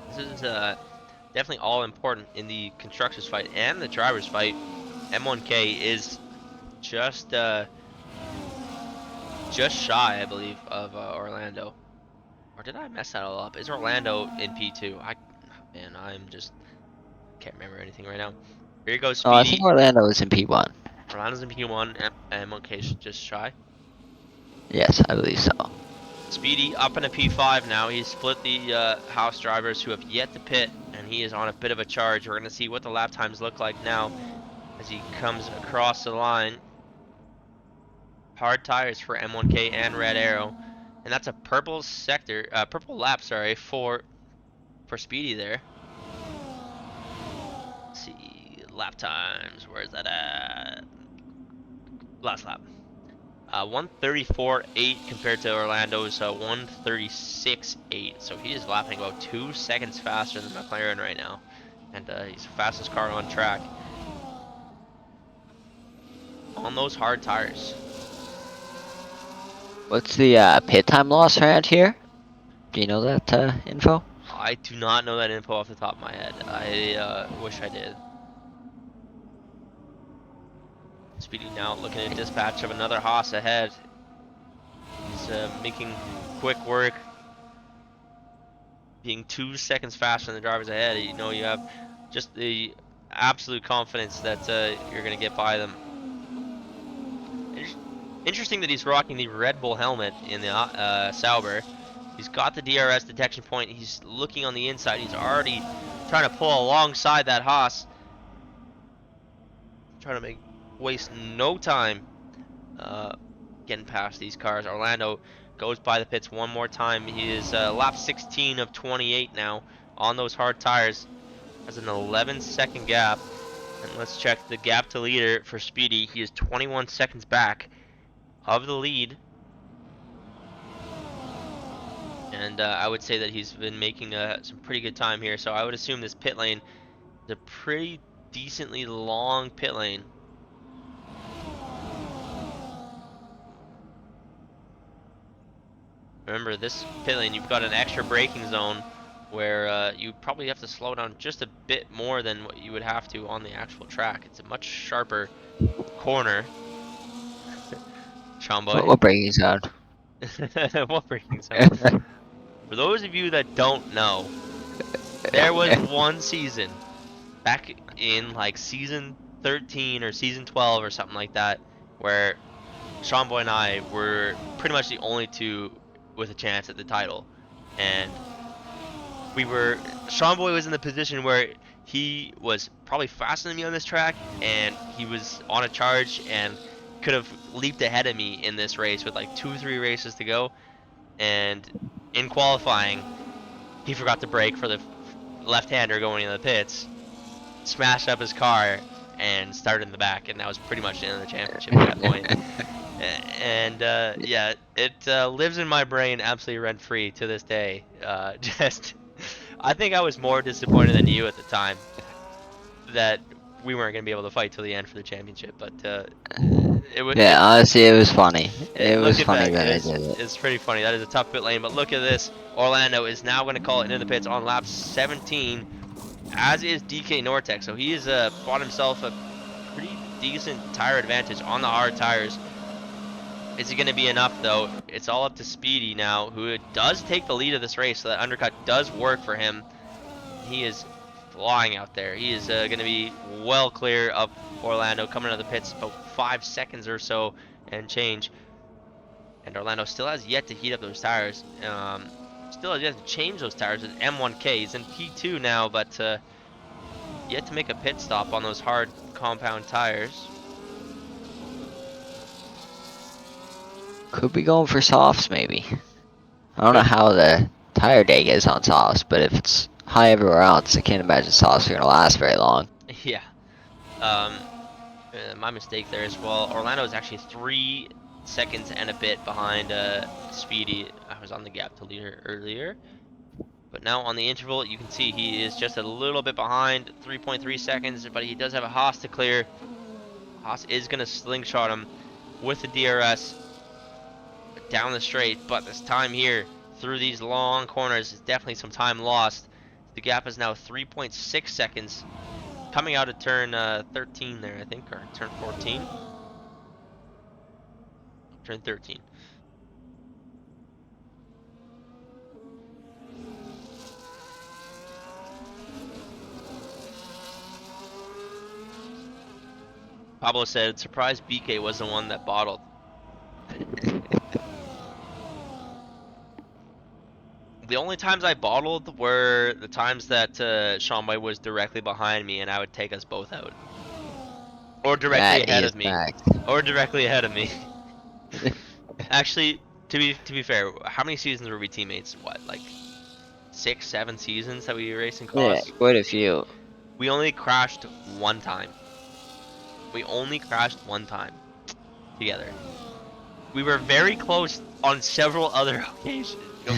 This is is definitely all important in the constructors fight and the drivers fight. M1K is just shy, I believe, of Orlando. Or did I mess that all up? Is Orlando in P2? Man, I'm just can't remember anything right now. Here goes Oh, I think Speedy. Orlando was in P1. Orlando's in P1, and M1K's just shy. Yes, I believe so. Speedy up in a P5 now. He's split the house drivers who have yet to pit, and he is on a bit of a charge. We're going to see what the lap times look like now as he comes across the line. Hard tires for M1K and Red Arrow, and that's a purple lap, sorry, for Speedy there. Let's see, lap times. Where's that at? Last lap. 134.8 compared to Orlando's 136.8. So he is lapping about 2 seconds faster than McLaren right now. And he's the fastest car on track. On those hard tires. What's the pit time loss around here? Do you know that info? I do not know that info off the top of my head. I wish I did. Speedy now looking at dispatch of another Haas ahead. He's making quick work. Being 2 seconds faster than the drivers ahead, you know, you have just the absolute confidence that you're going to get by them. Interesting that he's rocking the Red Bull helmet in the Sauber. He's got the DRS detection point. He's looking on the inside. He's already trying to pull alongside that Haas. Trying to waste no time getting past these cars. Orlando goes by the pits one more time. He is lap 16 of 28 now on those hard tires. Has an 11-second gap. And let's check the gap to leader for Speedy. He is 21 seconds back of the lead. And I would say that he's been making some pretty good time here. So I would assume this pit lane is a pretty decently long pit lane. Remember, this pit lane, you've got an extra braking zone where you probably have to slow down just a bit more than what you would have to on the actual track. It's a much sharper corner. Sean Boy. What braking zone? What braking zone? For those of you that don't know, there was one season back in like season 13 or season 12 or something like that where Sean Boy and I were pretty much the only two with a chance at the title, and Sean Boy was in the position where he was probably faster than me on this track, and he was on a charge and could have leaped ahead of me in this race with like 2-3 races to go. And in qualifying, he forgot to brake for the left-hander going into the pits, smashed up his car, and started in the back, and that was pretty much the end of the championship at that point. And yeah, it lives in my brain absolutely rent-free to this day. I think I was more disappointed than you at the time that we weren't going to be able to fight till the end for the championship, but it was. Yeah, honestly, it was funny. It was funny that I it's, did it. it's pretty funny. That is a tough pit lane, but look at this. Orlando is now going to call it into the pits on lap 17, as is DK Nortec. So he has bought himself a pretty decent tire advantage on the hard tires. Is it going to be enough, though? It's all up to Speedy now, who does take the lead of this race, so that undercut does work for him. He is flying out there. He is going to be well clear of Orlando, coming out of the pits about 5 seconds or so and change. And Orlando still has yet to heat up those tires. Still has yet to change those tires with M1K. He's in P2 now, but yet to make a pit stop on those hard compound tires. Could be going for softs, maybe. I don't know how the tire day is on softs, but if it's high everywhere else, I can't imagine softs are going to last very long. Yeah. My mistake there as well. Orlando is actually 3 seconds and a bit behind Speedy. I was on the gap to leader earlier. But now on the interval, you can see he is just a little bit behind, 3.3 seconds, but he does have a Haas to clear. Haas is going to slingshot him with the DRS down the straight, but this time here through these long corners is definitely some time lost. The gap is now 3.6 seconds. Coming out of turn 13 there, I think, or turn 14. Turn 13. Pablo said, surprised BK was the one that bottled. The only times I bottled were the times that Sean White was directly behind me and I would take us both out. Or directly That ahead is of me. fact. Or directly ahead of me. Actually, to be fair, how many seasons were we teammates? What, like 6, 7 seasons that we raced in Yeah, cause? quite a few. We only crashed one time. We only crashed one time together. We were very close on several other occasions, but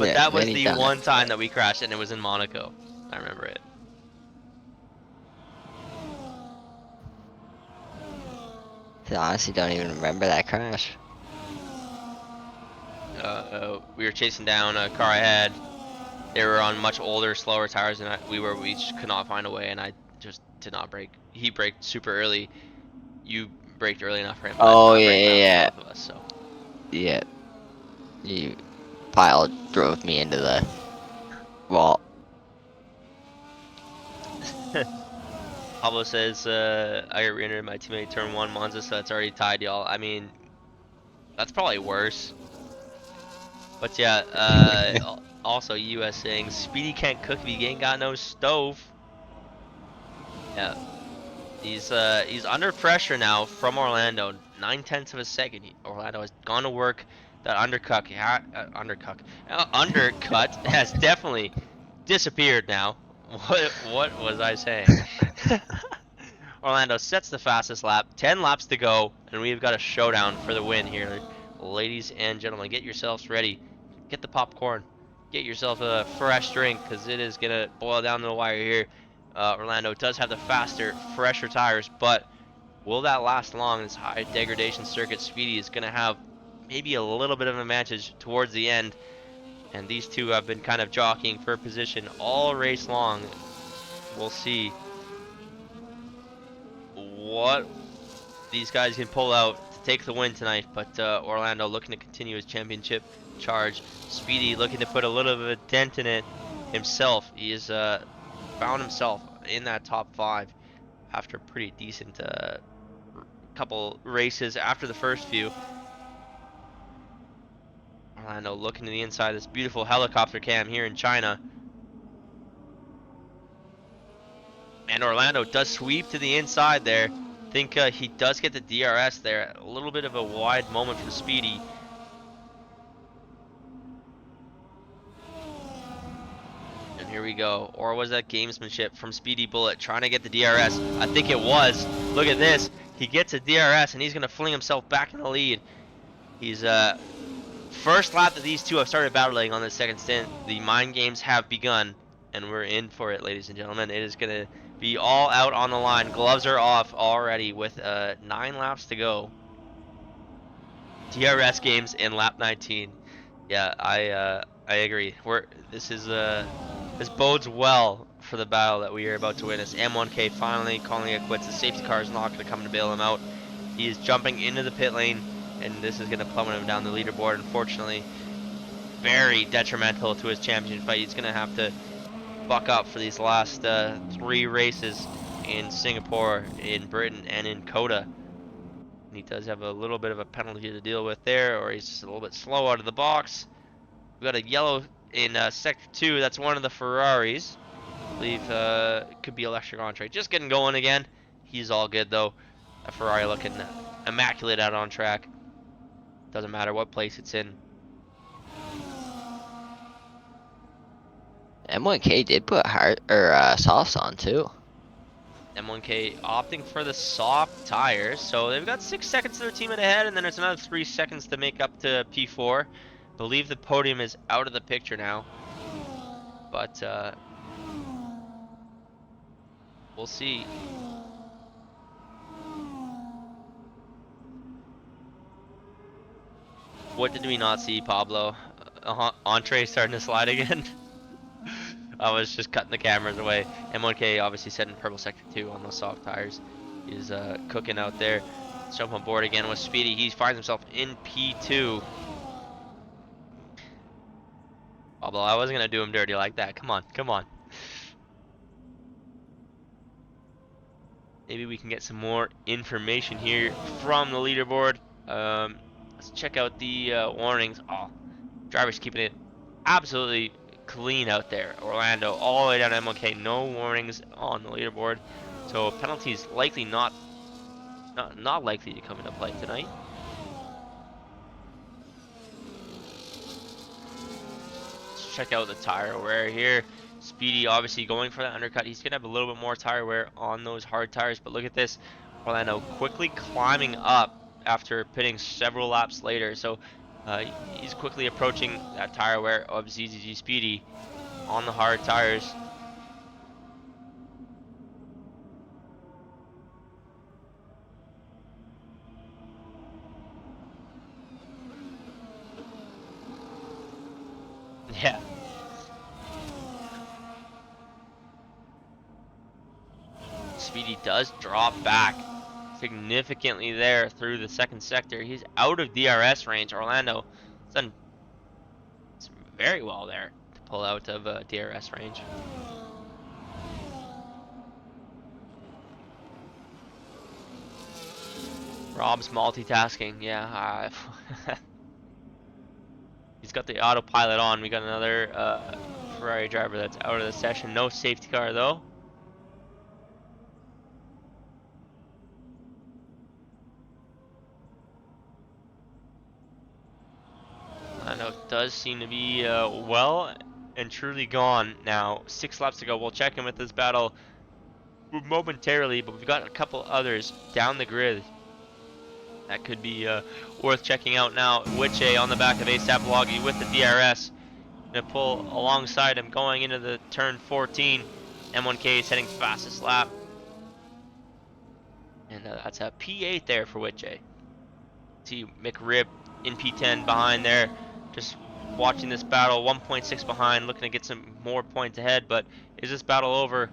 Yeah, that was many the times. one time that we crashed, and it was in Monaco. I remember it. I honestly don't even remember that crash. We were chasing down a car ahead. They were on much older, slower tires than we were. We just could not find a way, and I just did not brake. He braked super early. You braked early enough for him, but I did Oh not yeah, brake fast yeah, enough of us. So yeah. You pile drove me into the wall. Pablo says, I got re-entered my teammate turn 1 Monza, so that's already tied, y'all. I mean, that's probably worse. But yeah, also US saying, Speedy can't cook if he ain't got no stove. Yeah, he's under pressure now from Orlando. 9/10 of a second. Orlando has gone to work. That undercut has definitely disappeared now. What was I saying? Orlando sets the fastest lap. 10 laps to go, and we've got a showdown for the win here, ladies and gentlemen. Get yourselves ready. Get the popcorn. Get yourself a fresh drink, because it is gonna boil down to the wire here. Orlando does have the faster, fresher tires, but will that last long? This high degradation circuit, Speedy is gonna have maybe a little bit of an advantage towards the end. And these two have been kind of jockeying for position all race long. We'll see what these guys can pull out to take the win tonight. But Orlando looking to continue his championship charge. Speedy looking to put a little bit of a dent in it himself. He has found himself in that top 5 after a pretty decent couple races after the first few. Orlando looking to the inside of this beautiful helicopter cam here in China. And Orlando does sweep to the inside there. Think he does get the DRS there. A little bit of a wide moment from Speedy. And here we go. Or was that gamesmanship from Speedy Bullet trying to get the DRS? I think it was. Look at this. He gets a DRS and he's going to fling himself back in the lead. He's first lap that these two have started battling on the second stint. The mind games have begun, and we're in for it, ladies and gentlemen. It is going to be all out on the line. Gloves are off already with 9 laps to go. DRS games in lap 19. Yeah, I agree. This bodes well for the battle that we are about to witness. M1K finally calling it quits. The safety car is not going to come to bail him out. He is jumping into the pit lane, and this is going to plummet him down the leaderboard. Unfortunately, very detrimental to his championship fight. He's going to have to buck up for these last 3 races in Singapore, in Britain, and in Coda. And he does have a little bit of a penalty to deal with there, or he's just a little bit slow out of the box. We've got a yellow in Sector 2. That's one of the Ferraris. I believe it could be electric entree. Just getting going again. He's all good, though. A Ferrari looking immaculate out on track. Doesn't matter what place it's in. M1K did put hard or softs on too. M1K opting for the soft tires, so they've got 6 seconds to their teammate ahead, and then it's another 3 seconds to make up to P4. Believe the podium is out of the picture now, but we'll see. What did we not see, Pablo? Entree starting to slide again. I was just cutting the cameras away. M1K obviously set in purple sector 2 on those soft tires. He's cooking out there. Let's jump on board again with Speedy. He finds himself in P2. Although I wasn't gonna do him dirty like that. Come on, come on. Maybe we can get some more information here from the leaderboard. Let's check out the warnings. Oh, driver's keeping it absolutely clean out there. Orlando all the way down to M1K. No warnings on the leaderboard. So penalties likely not likely to come into play tonight. Let's check out the tire wear here. Speedy obviously going for that undercut. He's gonna have a little bit more tire wear on those hard tires, but look at this. Orlando quickly climbing up after pitting several laps later. So he's quickly approaching that tire wear of ZZG Speedy on the hard tires. Yeah. Speedy does drop back significantly there through the second sector. He's out of DRS range. Orlando has done very well there to pull out of DRS range. Rob's multitasking, yeah. He's got the autopilot on. We got another Ferrari driver that's out of the session. No safety car though. I know it does seem to be well and truly gone now. 6 laps to go. We'll check in with this battle momentarily, but we've got a couple others down the grid that could be worth checking out now. Wiche on the back of ASAP Loggy with the DRS. Gonna pull alongside him going into the turn 14. M1K is heading fastest lap. And that's a P8 there for Wiche. See McRib in P10 behind there. Just watching this battle, 1.6 behind, looking to get some more points ahead. But is this battle over?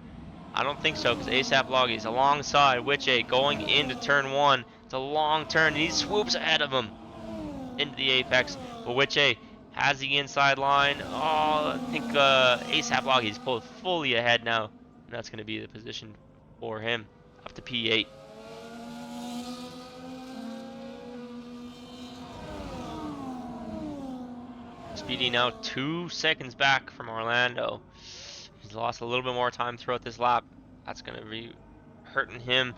I don't think so, because ASAP Loggy's alongside Wiche going into turn 1. It's a long turn, and he swoops ahead of him into the apex. But Wiche has the inside line. Oh, I think ASAP Loggy's pulled fully ahead now. And that's going to be the position for him up to P8. Speedy now 2 seconds back from Orlando. He's lost a little bit more time throughout this lap. That's going to be hurting him.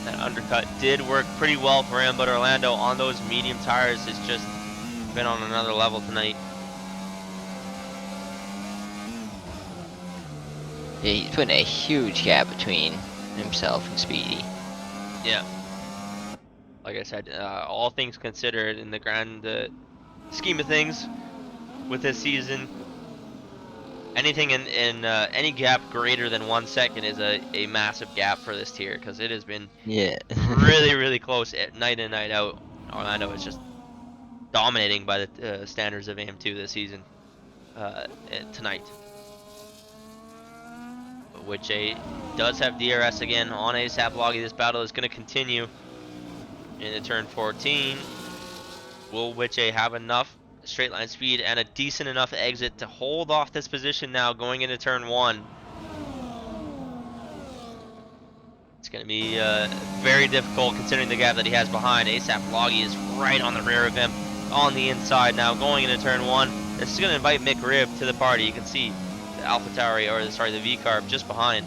That undercut did work pretty well for him, but Orlando on those medium tires has just been on another level tonight. Yeah, he's putting a huge gap between himself and Speedy. Yeah. Like I said, all things considered in the grand scheme of things with this season, anything in any gap greater than 1 second is a massive gap for this tier, because it has been really close at night in, night out. Orlando is just dominating by the standards of AM2 this season tonight. Which does have DRS again on ASAP Loggy. This battle is going to continue into turn 14. Will Wiche have enough straight line speed and a decent enough exit to hold off this position now going into turn 1? It's going to be very difficult considering the gap that he has behind. ASAP Loggy is right on the rear of him on the inside now going into turn 1. This is going to invite Mick Rib to the party. You can see the AlphaTauri, or sorry, the V-Carb just behind.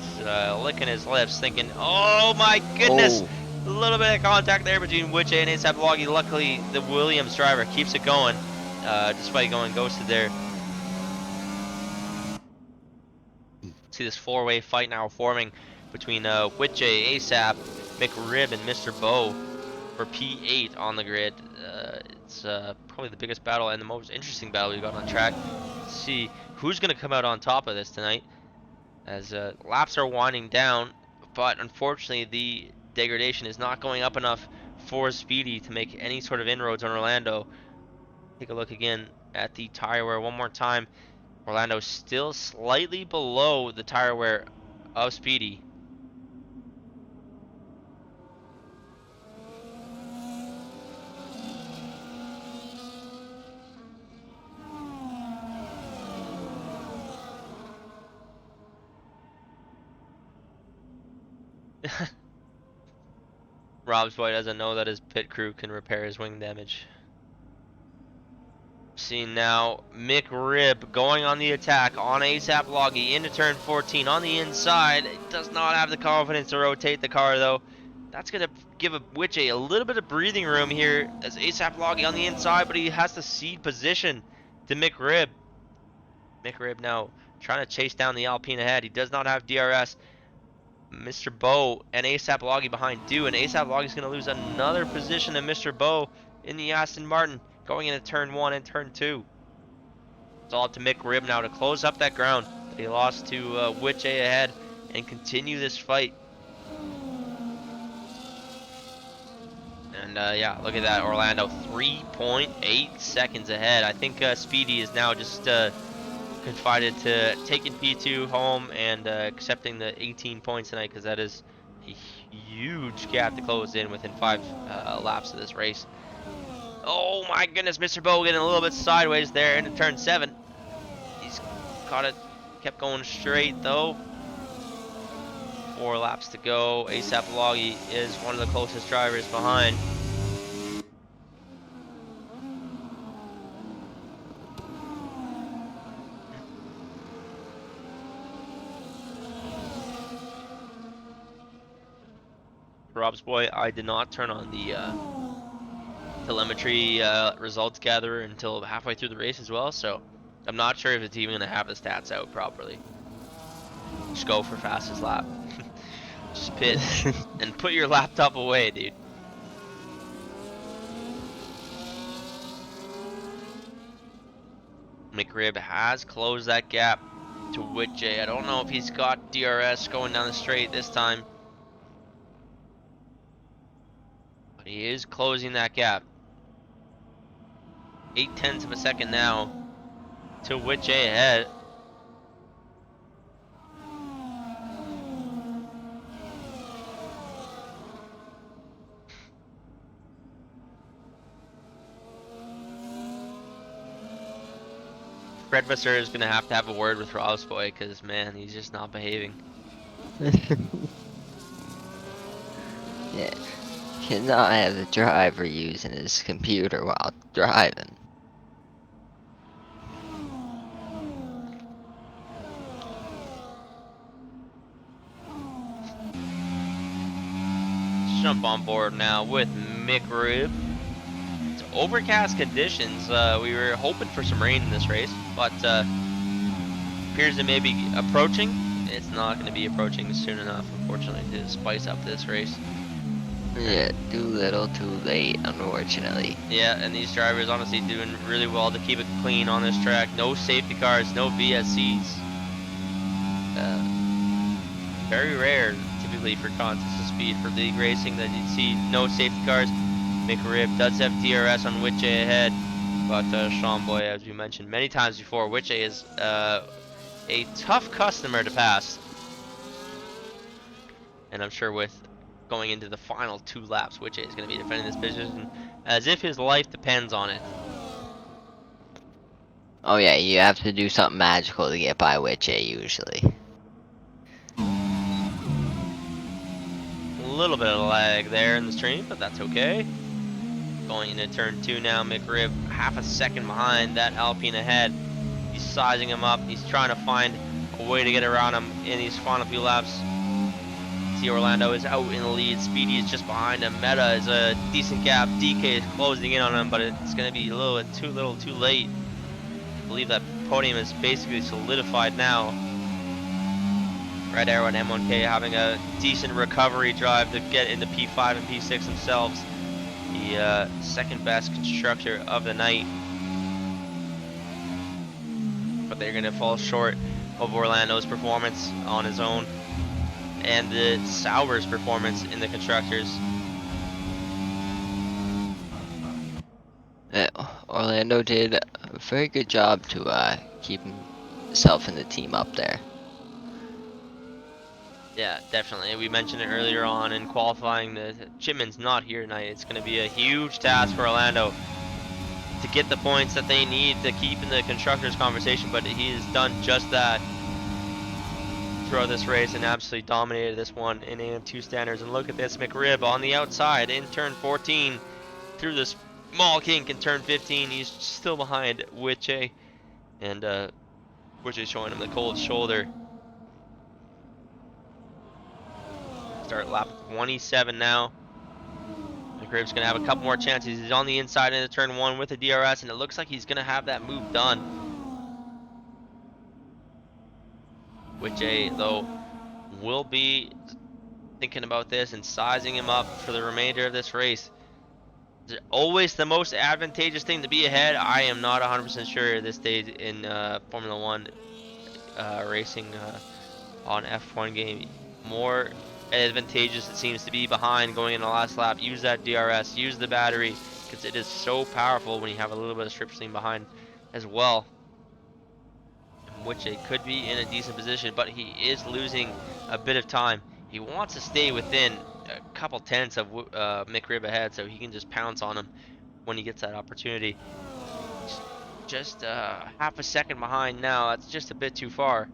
He's licking his lips thinking, oh my goodness! Oh. A little bit of contact there between Wiche and ASAP Loggy. Luckily, the Williams driver keeps it going, despite going ghosted there. See this 4-way fight now forming between Wiche, ASAP, McRib, and Mr. Bow for P8 on the grid. It's probably the biggest battle and the most interesting battle we've got on track. Let's see who's going to come out on top of this tonight, as laps are winding down, but unfortunately the degradation is not going up enough for Speedy to make any sort of inroads on Orlando. Take a look again at the tire wear one more time. Orlando still slightly below the tire wear of Speedy. Rob's boy doesn't know that his pit crew can repair his wing damage. Seeing now McRib going on the attack on ASAP Loggy into turn 14 on the inside. It does not have the confidence to rotate the car though. That's going to give a Witche a little bit of breathing room here as ASAP Loggy on the inside, but he has to cede position to McRib. McRib now trying to chase down the Alpine ahead. He does not have DRS. Mr. Bow and ASAP Loggy behind do, and ASAP Loggy's going to lose another position to Mr. Bow in the Aston Martin going into turn 1 and turn 2. It's all up to McRib now to close up that ground that he lost to Witch A ahead and continue this fight. And yeah, look at that, Orlando 3.8 seconds ahead. I think Speedy is now just confided to taking P2 home and accepting the 18 points tonight, because that is a huge gap to close in within 5 laps of this race. Oh my goodness, Mr. Bow getting a little bit sideways there into turn 7. He's caught it, kept going straight though. 4 laps to go. ASAP Loggy is one of the closest drivers behind. Rob's boy, I did not turn on the telemetry results gatherer until halfway through the race as well, so I'm not sure if it's even going to have the stats out properly. Just go for fastest lap. Just pit and put your laptop away, dude. McRib has closed that gap to Witche. I don't know if he's got DRS going down the straight this time, but he is closing that gap. 0.8 of a second now to Witche ahead. Fred Vasseur is going to have a word with Rob's boy, because man, he's just not behaving. Yeah, cannot have the driver using his computer while driving. Let's jump on board now with McRib. It's overcast conditions. We were hoping for some rain in this race, but appears to maybe approaching. It's not going to be approaching soon enough, unfortunately, to spice up this race. Yeah, too little, too late, unfortunately. Yeah, and these drivers honestly doing really well to keep it clean on this track. No safety cars, no VSCs. Very rare, typically, for contests of speed for league racing, that you see no safety cars. McRib does have DRS on Witche ahead, but Sean Boy, as we mentioned many times before, Witche is a tough customer to pass. And I'm sure with going into the final 2 laps, Witche is going to be defending this position as if his life depends on it. Oh yeah, you have to do something magical to get by Witche usually. A little bit of lag there in the stream, but that's okay. Going into turn 2 now, McRib half a second behind that Alpine ahead. He's sizing him up. He's trying to find a way to get around him in these final few laps. See, Orlando is out in the lead. Speedy is just behind him. Meta is a decent gap. DK is closing in on him, but it's going to be a little too late. I believe that podium is basically solidified now. Red Arrow and M1K having a decent recovery drive to get into P5 and P6 themselves. The second best constructor of the night. But they're going to fall short of Orlando's performance on his own, and the Sauber's performance in the constructors. Orlando did a very good job to keep him himself and the team up there. Yeah, definitely. We mentioned it earlier on in qualifying. The Chipman's not here tonight. It's going to be a huge task for Orlando to get the points that they need to keep in the constructors conversation, but he has done just that throughout this race and absolutely dominated this one in AM2 standards. And look at this, McRib on the outside in turn 14 through the small kink in turn 15. He's still behind Wiche, and Wiche showing him the cold shoulder. Start lap 27 now. McRib's going to have a couple more chances. He's on the inside into turn 1 with the DRS, and it looks like he's going to have that move done. Wiche, though, will be thinking about this and sizing him up for the remainder of this race. Is it always the most advantageous thing to be ahead? I am not 100% sure at this stage in Formula 1 racing on F1 game. More advantageous it seems to be behind going in the last lap. Use that DRS, use the battery, because it is so powerful when you have a little bit of strip steam behind as well. Which it could be in a decent position, but he is losing a bit of time. He wants to stay within a couple tenths of McRib ahead, so he can just pounce on him when he gets that opportunity. Just half a second behind now. That's just a bit too far.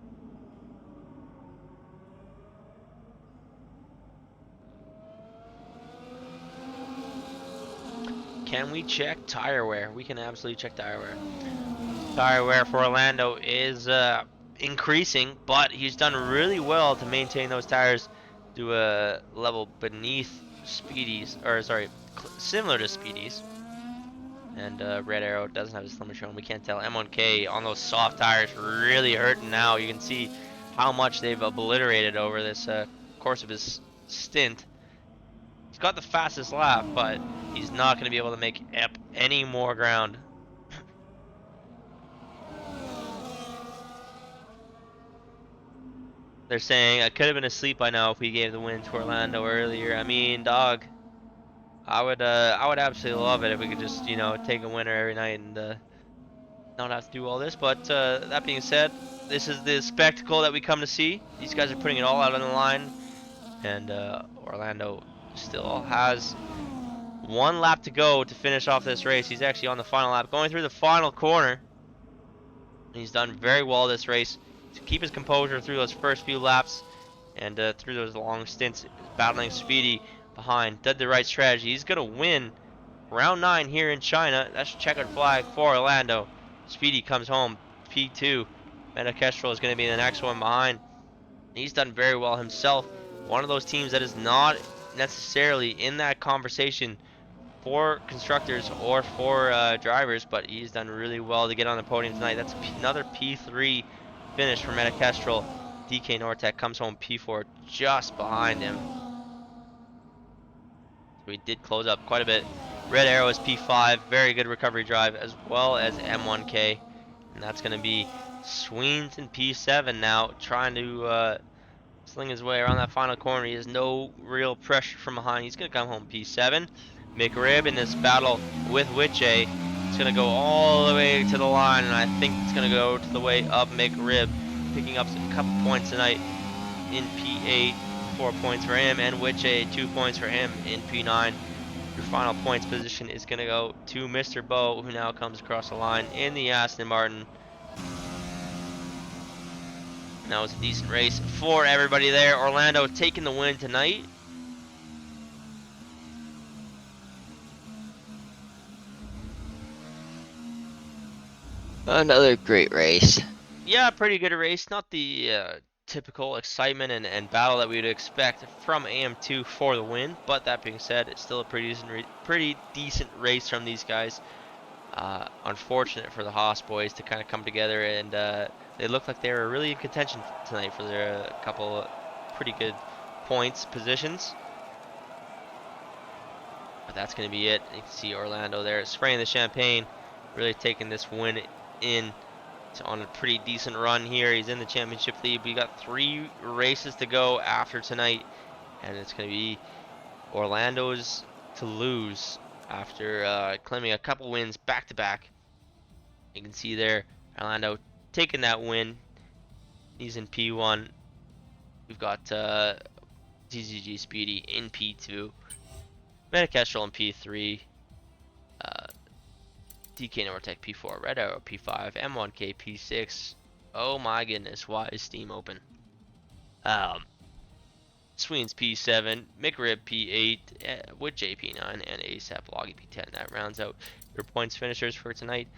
Can we check tire wear? We can absolutely check tire wear. Tire wear for Orlando is increasing, but he's done really well to maintain those tires to a level beneath Speedy's, or sorry, similar to Speedy's. And Red Arrow doesn't have his limit shown. We can't tell. M1K on those soft tires really hurting now. You can see how much they've obliterated over this course of his stint. He's got the fastest lap, but he's not going to be able to make up any more ground. They're saying I could have been asleep by now if we gave the win to Orlando earlier. I mean, dog, I would absolutely love it if we could just, you know, take a winner every night and not have to do all this. But that being said, this is the spectacle that we come to see. These guys are putting it all out on the line, and Orlando still has one lap to go to finish off this race. He's actually on the final lap, going through the final corner. He's done very well this race to keep his composure through those first few laps and through those long stints battling Speedy behind. Did the right strategy. He's going to win round 9 here in China. That's a checkered flag for Orlando. Speedy comes home P2. Metakestrel is going to be the next one behind. He's done very well himself. One of those teams that is not necessarily in that conversation for constructors or for drivers, but he's done really well to get on the podium tonight. That's another P3 finish for Metakestrel. DK Nortec comes home P4 just behind him. We did close up quite a bit. Red Arrow is P5, very good recovery drive, as well as M1K. And that's going to be Sweens in P7 now, trying to sling his way around that final corner. He has no real pressure from behind. He's going to come home P7. McRib in this battle with Wiche. It's going to go all the way to the line, and I think it's going to go to the way of McRib, picking up a couple points tonight in P8. 4 points for him, and Wiche 2 points for him in P9. Your final points position is going to go to Mr. Bow, who now comes across the line in the Aston Martin. And that was a decent race for everybody there. Orlando taking the win tonight. Another great race. Yeah, pretty good race. Not the typical excitement and battle that we would expect from AM2 for the win, but that being said, it's still a pretty decent race from these guys. Unfortunate for the Haas boys to kind of come together, and they looked like they were really in contention tonight for their couple of pretty good points positions. But that's going to be it. You can see Orlando there spraying the champagne, really taking this win in. He's on a pretty decent run here. He's in the championship lead. We got 3 races to go after tonight, and it's going to be Orlando's to lose after claiming a couple wins back to back. You can see there Orlando taking that win He's in P1. We've got DZG Speedy in P2. Metakestrel in P3. DK Nortec P4. Red Arrow P5. M1K P6. Oh my goodness, why is Steam open? Sweens P7, McRib P8, with JP9, and ASAP Loggy P10. That rounds out your points finishers for tonight.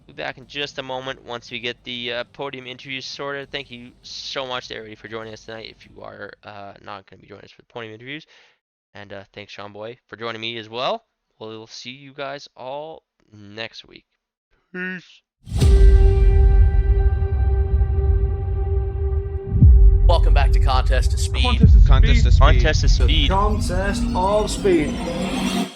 We'll be back in just a moment once we get the podium interviews sorted. Thank you so much to everybody for joining us tonight. If you are not going to be joining us for the podium interviews, and thanks Sean Boy for joining me as well. We'll see you guys all next week. Peace. Welcome back to Contest to Speed. Contest to speed. Contest of speed. Contest of speed.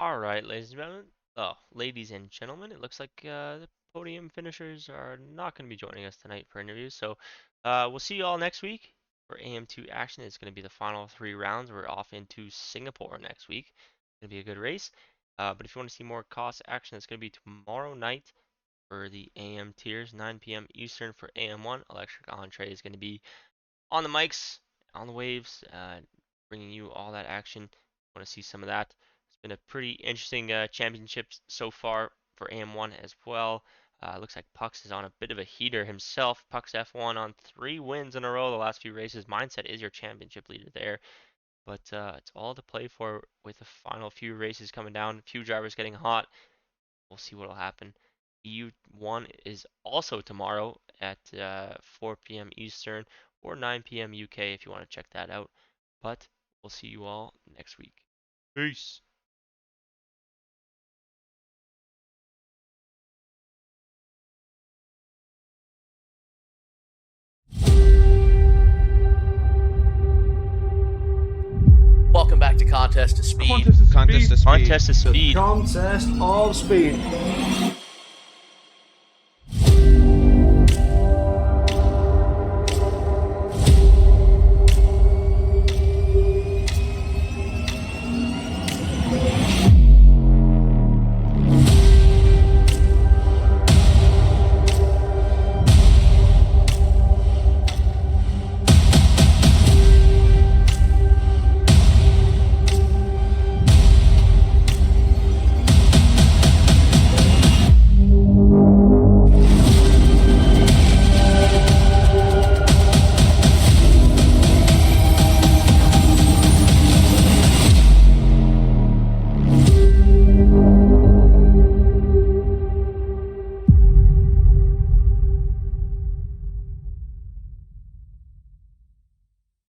Alright, ladies and gentlemen, it looks like the podium finishers are not going to be joining us tonight for interviews. So we'll see you all next week for AM2 action. It's going to be the final 3 rounds. We're off into Singapore next week. It's going to be a good race. But if you want to see more cost action, it's going to be tomorrow night for the AM tiers, 9 p.m. Eastern for AM1. Electric Entree is going to be on the mics, on the waves, bringing you all that action. Want to see some of that? It's been a pretty interesting championship so far for AM1 as well. Looks like Pucks is on a bit of a heater himself. Pucks F1 on 3 wins in a row the last few races. Mindset is your championship leader there. But it's all to play for with the final few races coming down. A few drivers getting hot. We'll see what will happen. EU1 is also tomorrow at 4 p.m. Eastern or 9 p.m. UK if you want to check that out. But we'll see you all next week. Peace. Welcome back to Contest to Speed. Contest of speed. Contest of speed. Contest of speed.